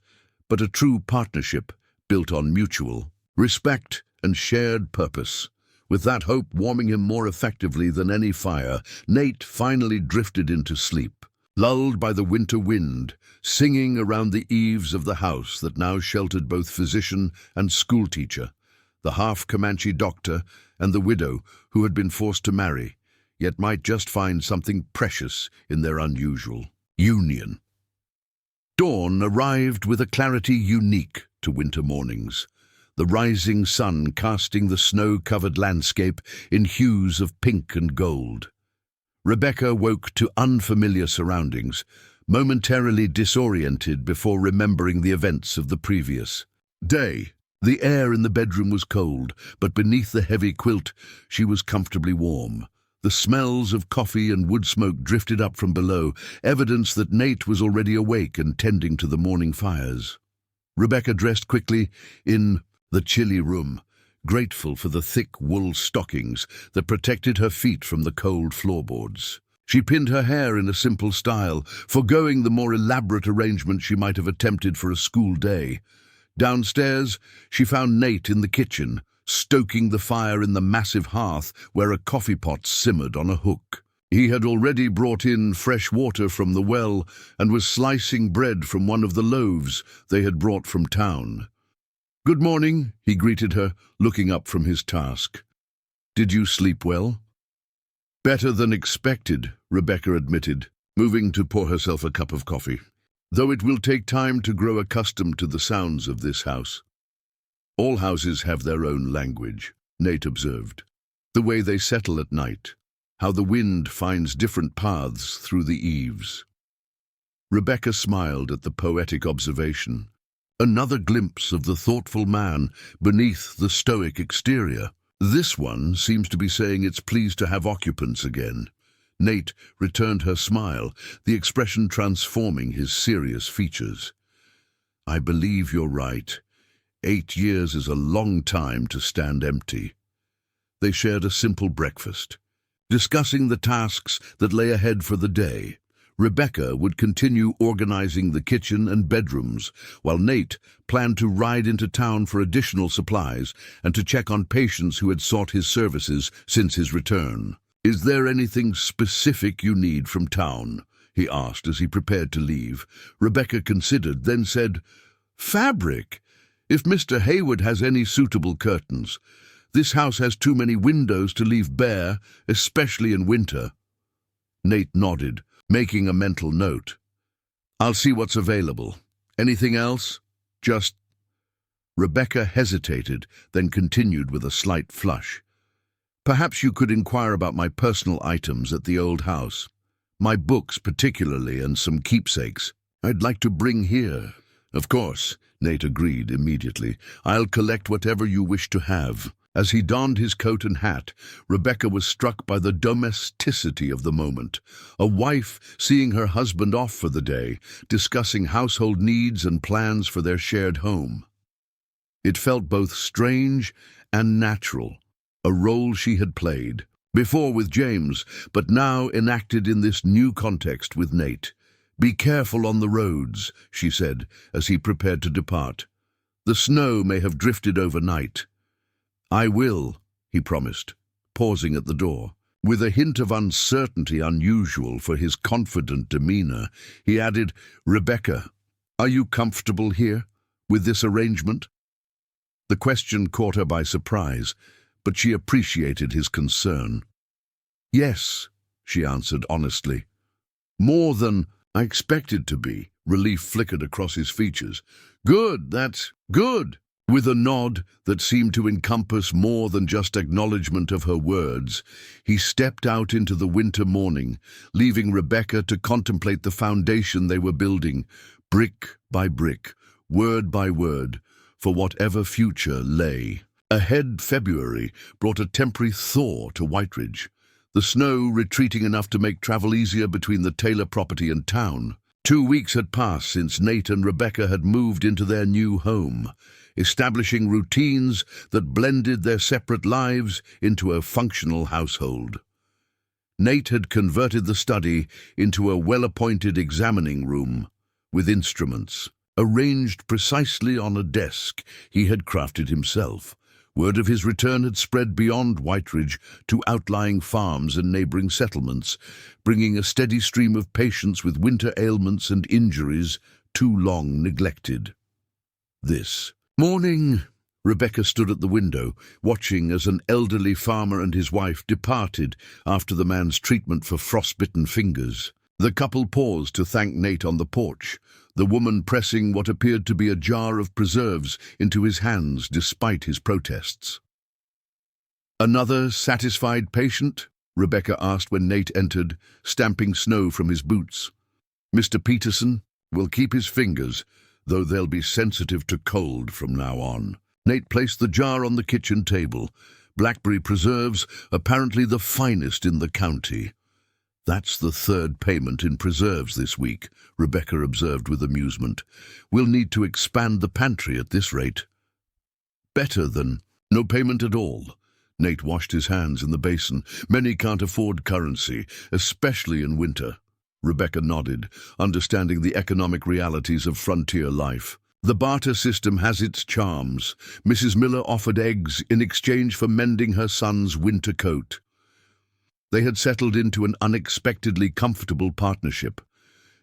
but a true partnership built on mutual respect and shared purpose. With that hope warming him more effectively than any fire, Nate finally drifted into sleep, lulled by the winter wind, singing around the eaves of the house that now sheltered both physician and schoolteacher, the half-Comanche doctor and the widow who had been forced to marry, yet might just find something precious in their unusual union. Dawn arrived with a clarity unique to winter mornings, the rising sun casting the snow-covered landscape in hues of pink and gold. Rebecca woke to unfamiliar surroundings, momentarily disoriented before remembering the events of the previous day. The air in the bedroom was cold, but beneath the heavy quilt she was comfortably warm. The smells of coffee and wood smoke drifted up from below, evidence that Nate was already awake and tending to the morning fires. Rebecca dressed quickly in the chilly room, grateful for the thick wool stockings that protected her feet from the cold floorboards. She pinned her hair in a simple style, foregoing the more elaborate arrangement she might have attempted for a school day. Downstairs, she found Nate in the kitchen, stoking the fire in the massive hearth where a coffee pot simmered on a hook. He had already brought in fresh water from the well and was slicing bread from one of the loaves they had brought from town. "Good morning," he greeted her, looking up from his task. "Did you sleep well?" "Better than expected," Rebecca admitted, moving to pour herself a cup of coffee, "though it will take time to grow accustomed to the sounds of this house." "All houses have their own language," Nate observed. "The way they settle at night, how the wind finds different paths through the eaves." Rebecca smiled at the poetic observation. Another glimpse of the thoughtful man beneath the stoic exterior. "This one seems to be saying it's pleased to have occupants again." Nate returned her smile, the expression transforming his serious features. "I believe you're right. 8 years is a long time to stand empty." They shared a simple breakfast, discussing the tasks that lay ahead for the day. Rebecca would continue organizing the kitchen and bedrooms, while Nate planned to ride into town for additional supplies and to check on patients who had sought his services since his return. "Is there anything specific you need from town?" he asked as he prepared to leave. Rebecca considered, then said, "Fabric. If Mr. Hayward has any suitable curtains. This house has too many windows to leave bare, especially in winter." Nate nodded, making a mental note. "I'll see what's available. Anything else? Just—" Rebecca hesitated, then continued with a slight flush. "Perhaps you could inquire about my personal items at the old house. My books particularly, and some keepsakes. I'd like to bring here." "Of course," Nate agreed immediately. "I'll collect whatever you wish to have." As he donned his coat and hat, Rebecca was struck by the domesticity of the moment. A wife seeing her husband off for the day, discussing household needs and plans for their shared home. It felt both strange and natural, a role she had played, before with James, but now enacted in this new context with Nate. "Be careful on the roads," she said, as he prepared to depart. "The snow may have drifted overnight." "I will," he promised, pausing at the door. With a hint of uncertainty unusual for his confident demeanor, he added, "Rebecca, are you comfortable here with this arrangement?" The question caught her by surprise, but she appreciated his concern. "Yes," she answered honestly. More than I expected to be. Relief flickered across his features. Good, that's good. With a nod that seemed to encompass more than just acknowledgement of her words, he stepped out into the winter morning, leaving Rebecca to contemplate the foundation they were building, brick by brick, word by word, for whatever future lay. Ahead, February brought a temporary thaw to Whiteridge, the snow retreating enough to make travel easier between the Taylor property and town. 2 weeks had passed since Nate and Rebecca had moved into their new home, establishing routines that blended their separate lives into a functional household. Nate had converted the study into a well-appointed examining room with instruments, arranged precisely on a desk he had crafted himself. Word of his return had spread beyond Whiteridge to outlying farms and neighboring settlements, bringing a steady stream of patients with winter ailments and injuries too long neglected. This morning, Rebecca stood at the window, watching as an elderly farmer and his wife departed after the man's treatment for frostbitten fingers. The couple paused to thank Nate on the porch, the woman pressing what appeared to be a jar of preserves into his hands despite his protests. "Another satisfied patient?" Rebecca asked when Nate entered, stamping snow from his boots. "Mr. Peterson will keep his fingers, though they'll be sensitive to cold from now on." Nate placed the jar on the kitchen table. Blackberry preserves, apparently the finest in the county. "That's the third payment in preserves this week," Rebecca observed with amusement. "We'll need to expand the pantry at this rate." "Better than no payment at all." Nate washed his hands in the basin. "Many can't afford currency, especially in winter." Rebecca nodded, understanding the economic realities of frontier life. "The barter system has its charms." Mrs. Miller offered eggs in exchange for mending her son's winter coat. They had settled into an unexpectedly comfortable partnership.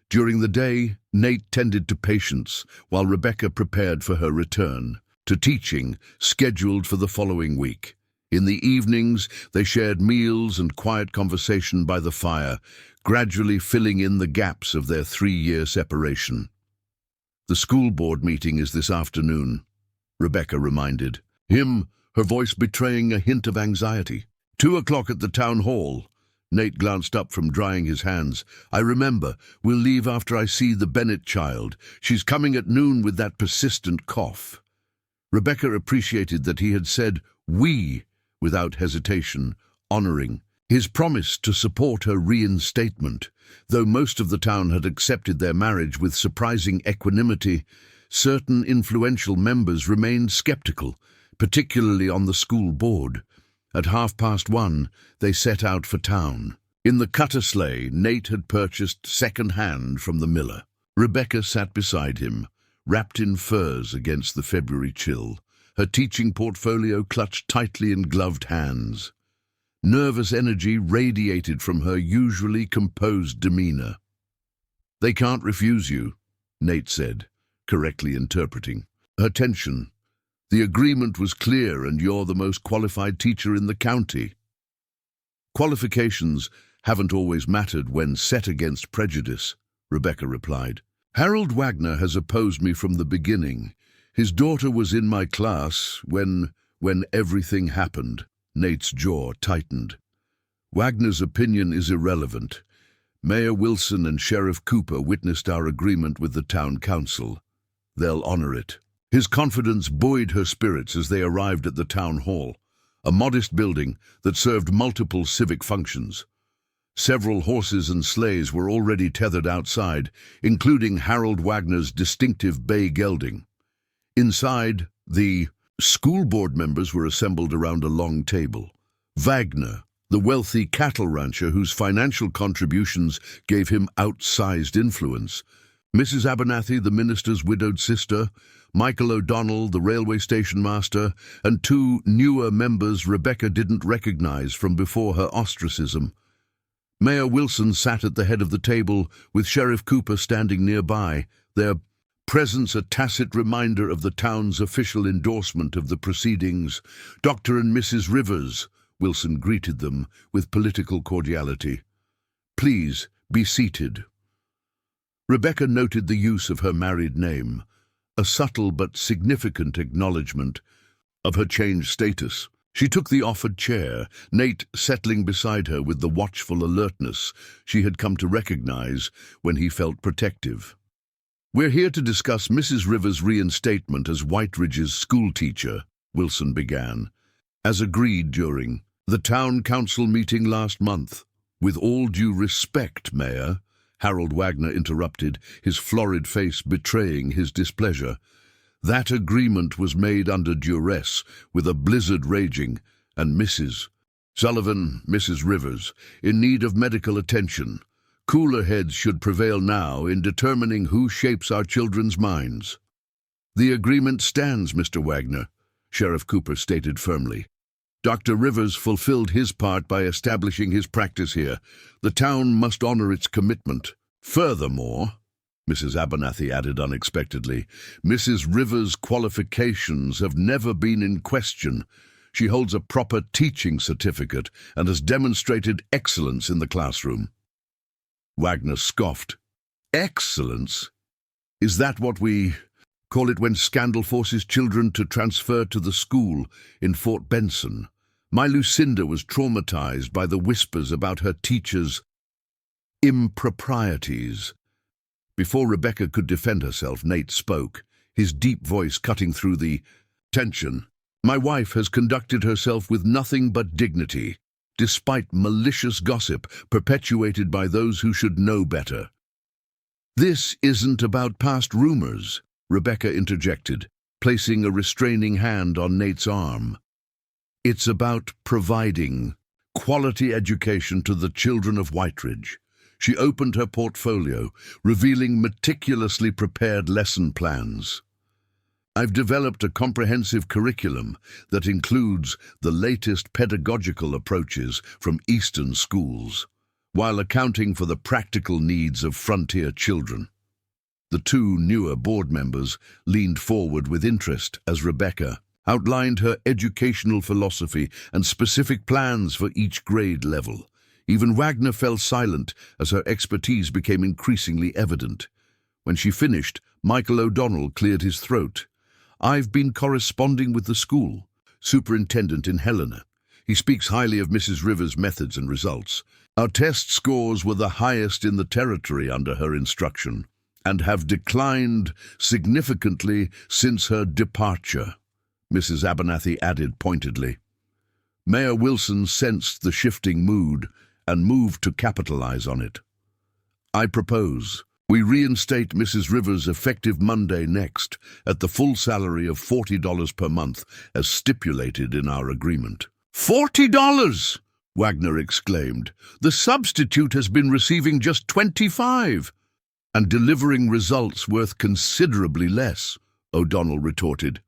During the day, Nate tended to patients, while Rebecca prepared for her return to teaching, scheduled for the following week. In the evenings, they shared meals and quiet conversation by the fire, gradually filling in the gaps of their 3-year separation. "The school board meeting is this afternoon," Rebecca reminded him, her voice betraying a hint of anxiety. 2 o'clock at the town hall." Nate glanced up from drying his hands. "I remember. We'll leave after I see the Bennett child. She's coming at noon with that persistent cough." Rebecca appreciated that he had said "we" without hesitation, honoring his promise to support her reinstatement. Though most of the town had accepted their marriage with surprising equanimity, certain influential members remained skeptical, particularly on the school board. At 1:30, they set out for town. In the cutter sleigh Nate had purchased second-hand from the miller. Rebecca sat beside him, wrapped in furs against the February chill, her teaching portfolio clutched tightly in gloved hands. Nervous energy radiated from her usually composed demeanor. "They can't refuse you," Nate said, correctly interpreting her tension. "The agreement was clear, and you're the most qualified teacher in the county." "Qualifications haven't always mattered when set against prejudice," Rebecca replied. "Harold Wagner has opposed me from the beginning. His daughter was in my class when everything happened." Nate's jaw tightened. "Wagner's opinion is irrelevant. Mayor Wilson and Sheriff Cooper witnessed our agreement with the town council. They'll honor it." His confidence buoyed her spirits as they arrived at the town hall, a modest building that served multiple civic functions. Several horses and sleighs were already tethered outside, including Harold Wagner's distinctive bay gelding. Inside, the school board members were assembled around a long table. Wagner, the wealthy cattle rancher whose financial contributions gave him outsized influence, Mrs. Abernathy, the minister's widowed sister, Michael O'Donnell, the railway station master, and 2 newer members Rebecca didn't recognize from before her ostracism. Mayor Wilson sat at the head of the table, with Sheriff Cooper standing nearby, their presence a tacit reminder of the town's official endorsement of the proceedings. "Dr. and Mrs. Rivers," Wilson greeted them with political cordiality. Please be seated." Rebecca noted the use of her married name, a subtle but significant acknowledgement of her changed status. She took the offered chair, Nate settling beside her with the watchful alertness she had come to recognize when he felt protective. "We're here to discuss Mrs. Rivers' reinstatement as Whiteridge's schoolteacher," Wilson began, "as agreed during the town council meeting last month. With all due respect, Mayor," Harold Wagner interrupted, his florid face betraying his displeasure. "That agreement was made under duress, with a blizzard raging, and Mrs. Sullivan, Mrs. Rivers, in need of medical attention. Cooler heads should prevail now in determining who shapes our children's minds." "The agreement stands, Mr. Wagner," Sheriff Cooper stated firmly. "Dr. Rivers fulfilled his part by establishing his practice here. The town must honor its commitment. Furthermore," Mrs. Abernathy added unexpectedly, "Mrs. Rivers' qualifications have never been in question. She holds a proper teaching certificate and has demonstrated excellence in the classroom." Wagner scoffed. "Excellence? Is that what we call it when scandal forces children to transfer to the school in Fort Benson? My Lucinda was traumatized by the whispers about her teacher's improprieties." Before Rebecca could defend herself, Nate spoke, his deep voice cutting through the tension. "My wife has conducted herself with nothing but dignity, despite malicious gossip perpetuated by those who should know better." "This isn't about past rumors," Rebecca interjected, placing a restraining hand on Nate's arm. "It's about providing quality education to the children of Whiteridge." She opened her portfolio, revealing meticulously prepared lesson plans. "I've developed a comprehensive curriculum that includes the latest pedagogical approaches from Eastern schools, while accounting for the practical needs of frontier children." The two newer board members leaned forward with interest as Rebecca outlined her educational philosophy and specific plans for each grade level. Even Wagner fell silent as her expertise became increasingly evident. When she finished, Michael O'Donnell cleared his throat. "I've been corresponding with the school superintendent in Helena. He speaks highly of Mrs. Rivers' methods and results. Our test scores were the highest in the territory under her instruction, and have declined significantly since her departure," Mrs. Abernathy added pointedly. Mayor Wilson sensed the shifting mood and moved to capitalize on it. "I propose we reinstate Mrs. Rivers effective Monday next at the full salary of $40 per month as stipulated in our agreement." "$40!" Wagner exclaimed. "The substitute has been receiving just $25 and delivering results worth considerably less," O'Donnell retorted.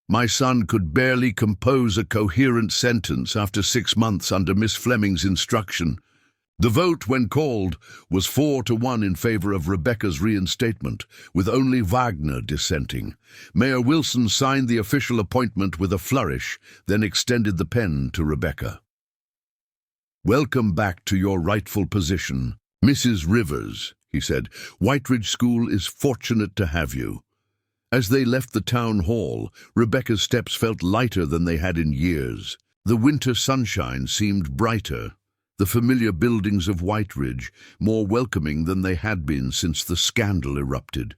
"My son could barely compose a coherent sentence after 6 months under Miss Fleming's instruction." The vote, when called, was 4-1 in favor of Rebecca's reinstatement, with only Wagner dissenting. Mayor Wilson signed the official appointment with a flourish, then extended the pen to Rebecca. "Welcome back to your rightful position, Mrs. Rivers," he said. "Whiteridge School is fortunate to have you." As they left the town hall, Rebecca's steps felt lighter than they had in years. The winter sunshine seemed brighter, the familiar buildings of Whiteridge more welcoming than they had been since the scandal erupted.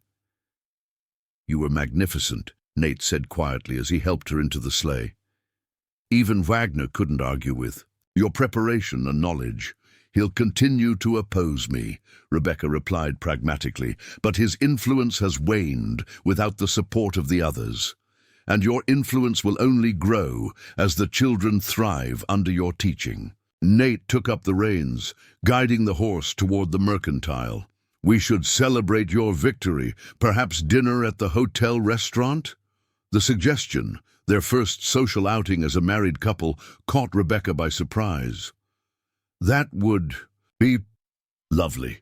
"You were magnificent," Nate said quietly as he helped her into the sleigh. Even Wagner couldn't argue with your preparation and knowledge. "He'll continue to oppose me," Rebecca replied pragmatically, "but his influence has waned without the support of the others. And your influence will only grow as the children thrive under your teaching." Nate took up the reins, guiding the horse toward the mercantile. "We should celebrate your victory, perhaps dinner at the hotel restaurant?" The suggestion, their first social outing as a married couple, caught Rebecca by surprise. "That would be lovely."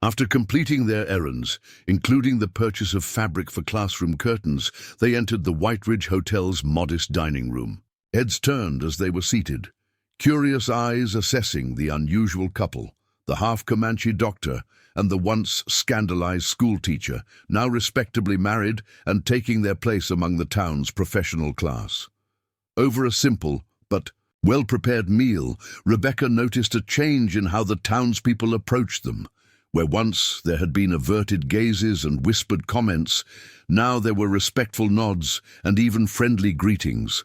After completing their errands, including the purchase of fabric for classroom curtains, they entered the Whiteridge Hotel's modest dining room. Heads turned as they were seated, curious eyes assessing the unusual couple. the half-Comanche doctor, and the once scandalized schoolteacher, now respectably married and taking their place among the town's professional class. Over a simple but well-prepared meal, Rebecca noticed a change in how the townspeople approached them. Where once there had been averted gazes and whispered comments, now there were respectful nods and even friendly greetings.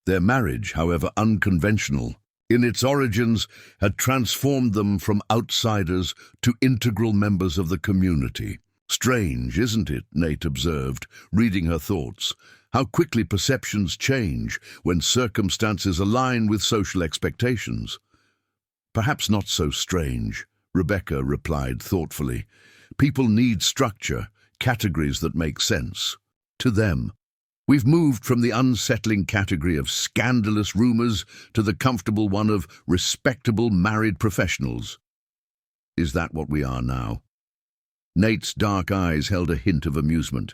Their marriage, however unconventional in its origins, had transformed them from outsiders to integral members of the community. "Strange, isn't it?" Nate observed, reading her thoughts. "How quickly perceptions change when circumstances align with social expectations." "Perhaps not so strange," Rebecca replied thoughtfully. "People need structure, categories that make sense. To them, we've moved from the unsettling category of scandalous rumors to the comfortable one of respectable married professionals." "Is that what we are now?" Nate's dark eyes held a hint of amusement.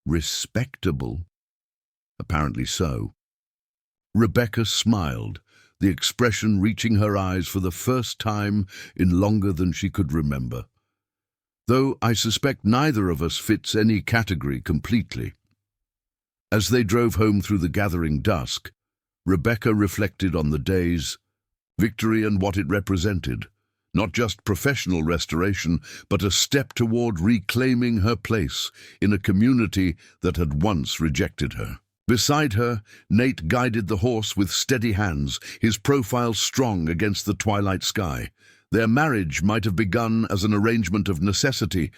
"Respectable?" "Apparently so." Rebecca smiled, the expression reaching her eyes for the first time in longer than she could remember. "Though I suspect neither of us fits any category completely." As they drove home through the gathering dusk, Rebecca reflected on the day's victory and what it represented. Not just professional restoration, but a step toward reclaiming her place in a community that had once rejected her. Beside her, Nate guided the horse with steady hands, his profile strong against the twilight sky. Their marriage might have begun as an arrangement of necessity,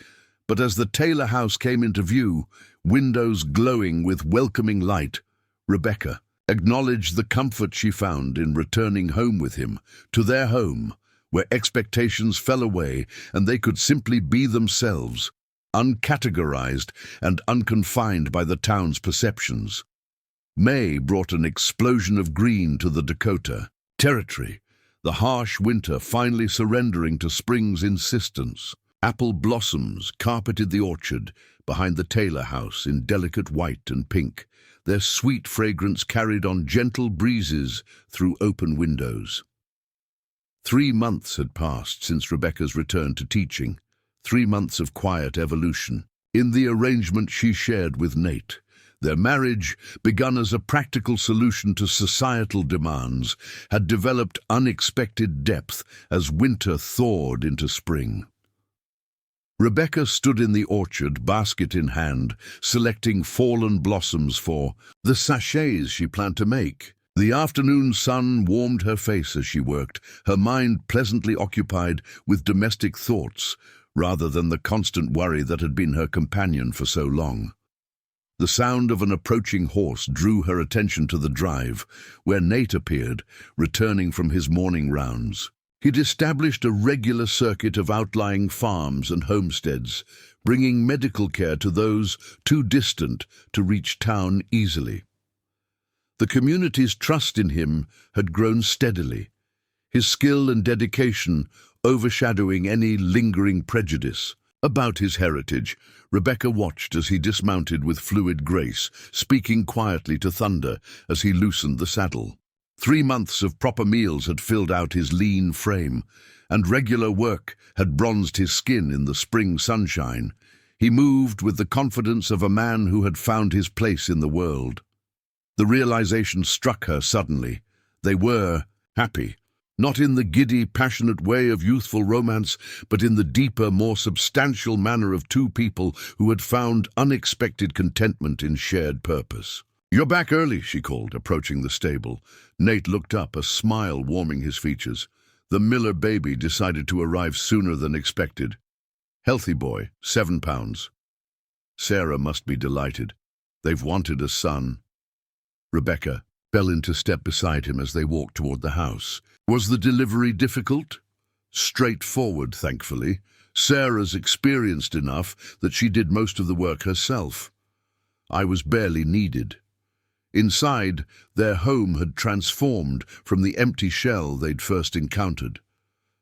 but as the Taylor house came into view, windows glowing with welcoming light, Rebecca acknowledged the comfort she found in returning home with him, to their home, where expectations fell away and they could simply be themselves, uncategorized and unconfined by the town's perceptions. May brought an explosion of green to the Dakota territory, the harsh winter finally surrendering to spring's insistence. Apple blossoms carpeted the orchard behind the Taylor house in delicate white and pink, their sweet fragrance carried on gentle breezes through open windows. 3 months had passed since Rebecca's return to teaching, 3 months of quiet evolution. In the arrangement she shared with Nate, their marriage, begun as a practical solution to societal demands, had developed unexpected depth as winter thawed into spring. Rebecca stood in the orchard, basket in hand, selecting fallen blossoms for the sachets she planned to make. The afternoon sun warmed her face as she worked, her mind pleasantly occupied with domestic thoughts rather than the constant worry that had been her companion for so long. The sound of an approaching horse drew her attention to the drive, where Nate appeared, returning from his morning rounds. He'd established a regular circuit of outlying farms and homesteads, bringing medical care to those too distant to reach town easily. The community's trust in him had grown steadily, his skill and dedication overshadowing any lingering prejudice. About his heritage, Rebecca watched as he dismounted with fluid grace, speaking quietly to thunder as he loosened the saddle. 3 months of proper meals had filled out his lean frame, and regular work had bronzed his skin in the spring sunshine. He moved with the confidence of a man who had found his place in the world. The realization struck her suddenly. They were happy, not in the giddy, passionate way of youthful romance, but in the deeper, more substantial manner of two people who had found unexpected contentment in shared purpose. "You're back early," she called, approaching the stable. Nate looked up, a smile warming his features. The Miller baby decided to arrive sooner than expected. Healthy boy, 7 pounds. Sarah must be delighted. They've wanted a son. Rebecca fell into step beside him as they walked toward the house. Was the delivery difficult? Straightforward, thankfully. Sarah's experienced enough that she did most of the work herself. I was barely needed. Inside, their home had transformed from the empty shell they'd first encountered.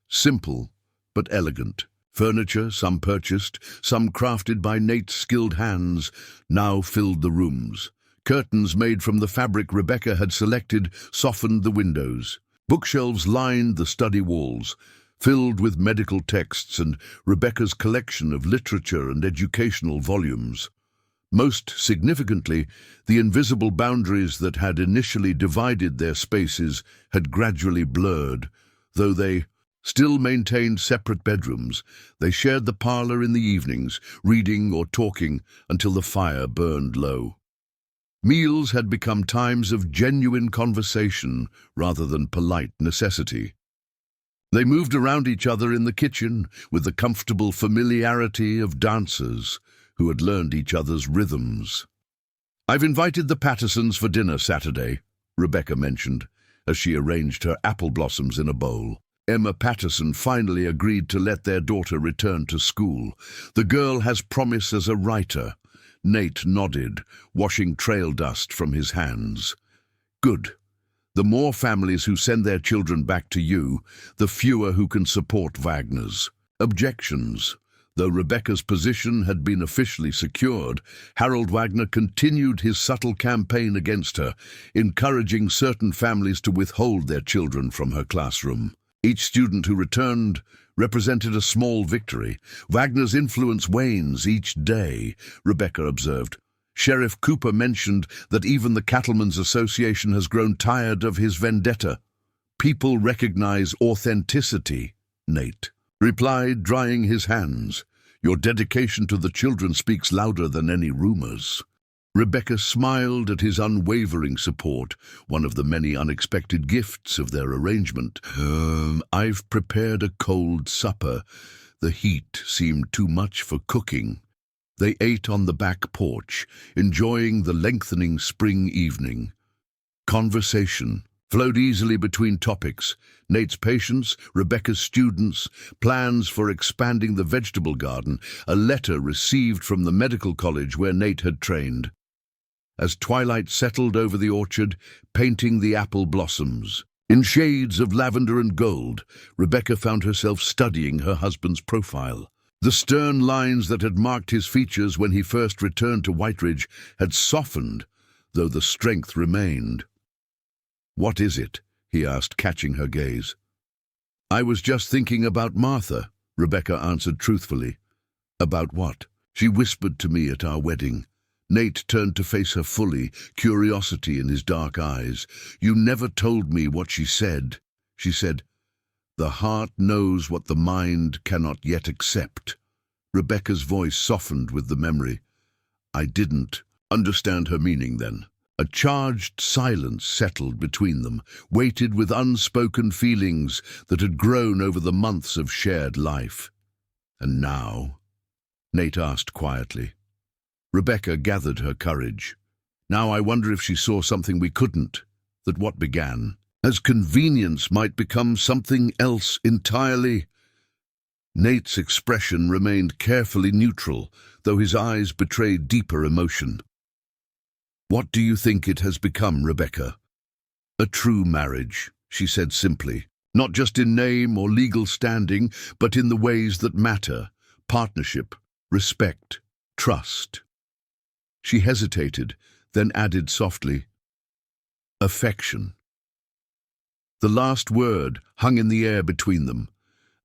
Simple, but elegant. Furniture, some purchased, some crafted by Nate's skilled hands, now filled the rooms. Curtains made from the fabric Rebecca had selected softened the windows. Bookshelves lined the study walls, filled with medical texts and Rebecca's collection of literature and educational volumes. Most significantly, the invisible boundaries that had initially divided their spaces had gradually blurred. Though they still maintained separate bedrooms, they shared the parlor in the evenings, reading or talking until the fire burned low. Meals had become times of genuine conversation rather than polite necessity. They moved around each other in the kitchen with the comfortable familiarity of dancers who had learned each other's rhythms. "I've invited the Pattersons for dinner Saturday," Rebecca mentioned, as she arranged her apple blossoms in a bowl. Emma Patterson finally agreed to let their daughter return to school. "The girl has promise as a writer." Nate nodded, washing trail dust from his hands. "Good. The more families who send their children back to you, the fewer who can support Wagner's." Objections. Though Rebecca's position had been officially secured, Harold Wagner continued his subtle campaign against her, encouraging certain families to withhold their children from her classroom. Each student who returned represented a small victory. "Wagner's influence wanes each day," Rebecca observed. "Sheriff Cooper mentioned that even the Cattlemen's Association has grown tired of his vendetta." "People recognize authenticity," Nate replied, drying his hands. "Your dedication to the children speaks louder than any rumors." Rebecca smiled at his unwavering support, one of the many unexpected gifts of their arrangement. "I've prepared a cold supper. The heat seemed too much for cooking." They ate on the back porch, enjoying the lengthening spring evening. Conversation flowed easily between topics: Nate's patients, Rebecca's students, plans for expanding the vegetable garden, a letter received from the medical college where Nate had trained. As twilight settled over the orchard, painting the apple blossoms in shades of lavender and gold, Rebecca found herself studying her husband's profile. The stern lines that had marked his features when he first returned to Whiteridge had softened, though the strength remained. "What is it?" he asked, catching her gaze. "I was just thinking about Martha," Rebecca answered truthfully. "About what?" "She whispered to me at our wedding." Nate turned to face her fully, curiosity in his dark eyes. "You never told me what she said." She said, "The heart knows what the mind cannot yet accept." Rebecca's voice softened with the memory. "I didn't understand her meaning then." A charged silence settled between them, weighted with unspoken feelings that had grown over the months of shared life. "And now?" Nate asked quietly. Rebecca gathered her courage. "Now I wonder if she saw something we couldn't, that what began as convenience might become something else entirely." Nate's expression remained carefully neutral, though his eyes betrayed deeper emotion. "What do you think it has become, Rebecca?" "A true marriage," she said simply, "not just in name or legal standing, but in the ways that matter: partnership, respect, trust." She hesitated, then added softly, "affection." The last word hung in the air between them,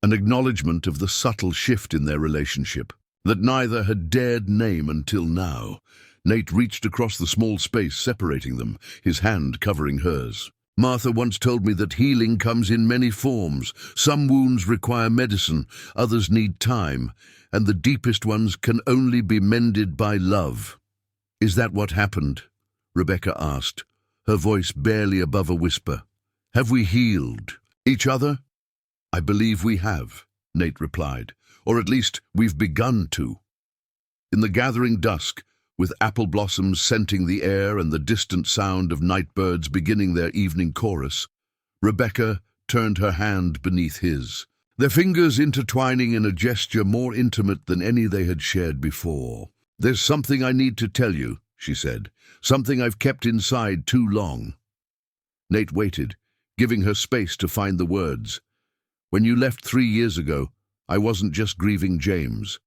an acknowledgement of the subtle shift in their relationship that neither had dared name until now. Nate reached across the small space separating them, his hand covering hers. "Martha once told me that healing comes in many forms. Some wounds require medicine, others need time, and the deepest ones can only be mended by love." "Is that what happened?" Rebecca asked, her voice barely above a whisper. "Have we healed each other?" "I believe we have," Nate replied, "or at least we've begun to." In the gathering dusk, with apple blossoms scenting the air and the distant sound of night birds beginning their evening chorus, Rebecca turned her hand beneath his, their fingers intertwining in a gesture more intimate than any they had shared before. "There's something I need to tell you," she said, "something I've kept inside too long." Nate waited, giving her space to find the words. "When you left 3 years ago, I wasn't just grieving James.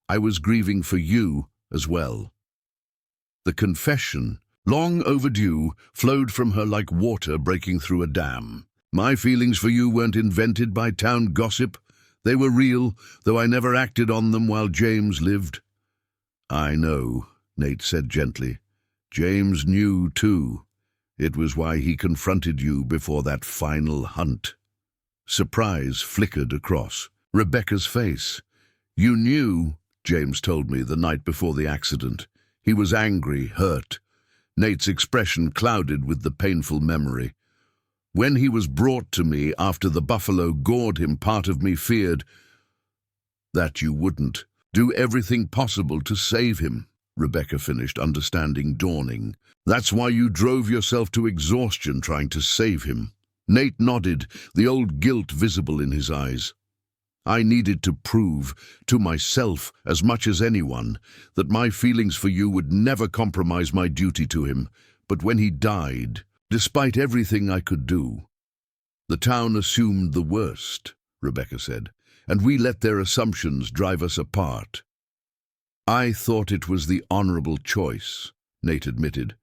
I was grieving for you as well." The confession, long overdue, flowed from her like water breaking through a dam. My feelings for you weren't invented by town gossip. They were real, though I never acted on them while James lived." "I know," Nate said gently. "James knew, too. It was why he confronted you before that final hunt." Surprise flickered across Rebecca's face. "You knew," James told me the night before the accident. He was angry, hurt. Nate's expression clouded with the painful memory. "When he was brought to me after the buffalo gored him, part of me feared that you wouldn't do everything possible to save him," Rebecca finished, understanding dawning. "That's why you drove yourself to exhaustion trying to save him." Nate nodded, the old guilt visible in his eyes. "I needed to prove, to myself as much as anyone, that my feelings for you would never compromise my duty to him. But when he died, despite everything I could do, the town assumed the worst," Rebecca said, "and we let their assumptions drive us apart." "I thought it was the honorable choice," Nate admitted,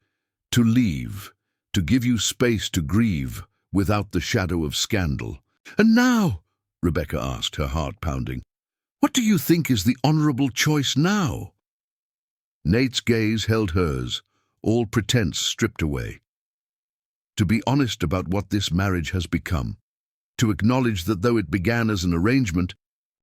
"to leave, to give you space to grieve without the shadow of scandal." "And now," Rebecca asked, her heart pounding, "what do you think is the honorable choice now?" Nate's gaze held hers, all pretense stripped away. "To be honest about what this marriage has become. To acknowledge that though it began as an arrangement,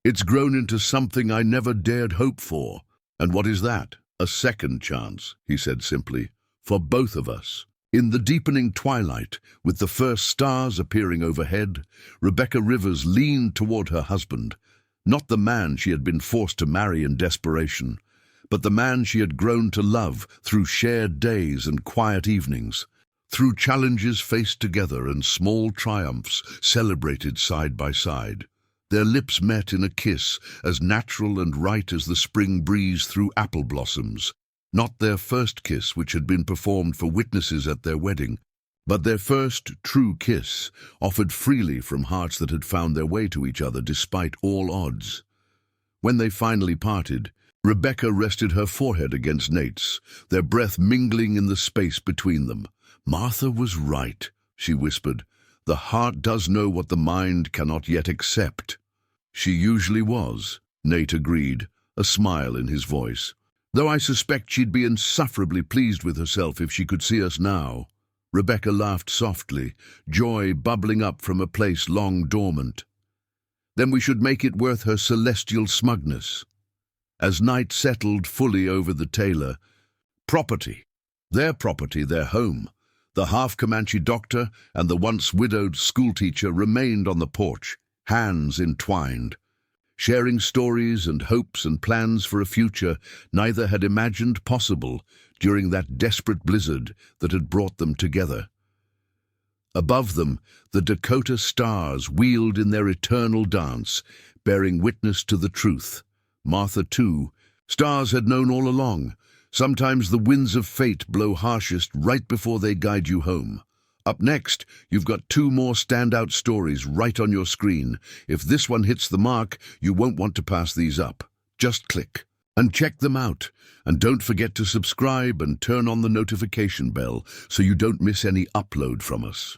it's grown into something I never dared hope for." "And what is that?" "A second chance," he said simply, "for both of us." In the deepening twilight, with the first stars appearing overhead, Rebecca Rivers leaned toward her husband, not the man she had been forced to marry in desperation, but the man she had grown to love through shared days and quiet evenings, through challenges faced together and small triumphs celebrated side by side. Their lips met in a kiss as natural and right as the spring breeze through apple blossoms. Not their first kiss, which had been performed for witnesses at their wedding, but their first true kiss, offered freely from hearts that had found their way to each other despite all odds. When they finally parted, Rebecca rested her forehead against Nate's, their breath mingling in the space between them. "Martha was right," she whispered. "The heart does know what the mind cannot yet accept." "She usually was," Nate agreed, a smile in his voice. "Though I suspect she'd be insufferably pleased with herself if she could see us now." Rebecca laughed softly, joy bubbling up from a place long dormant. "Then we should make it worth her celestial smugness." As night settled fully over the tailor, property, their home, the Half-Comanche doctor and the once widowed schoolteacher remained on the porch, hands entwined, sharing stories and hopes and plans for a future neither had imagined possible during that desperate blizzard that had brought them together. Above them, the Dakota stars wheeled in their eternal dance, bearing witness to the truth. Martha, too. Stars had known all along. Sometimes the winds of fate blow harshest right before they guide you home. Up next, you've got two more standout stories right on your screen. If this one hits the mark, you won't want to pass these up. Just click and check them out. And don't forget to subscribe and turn on the notification bell so you don't miss any upload from us.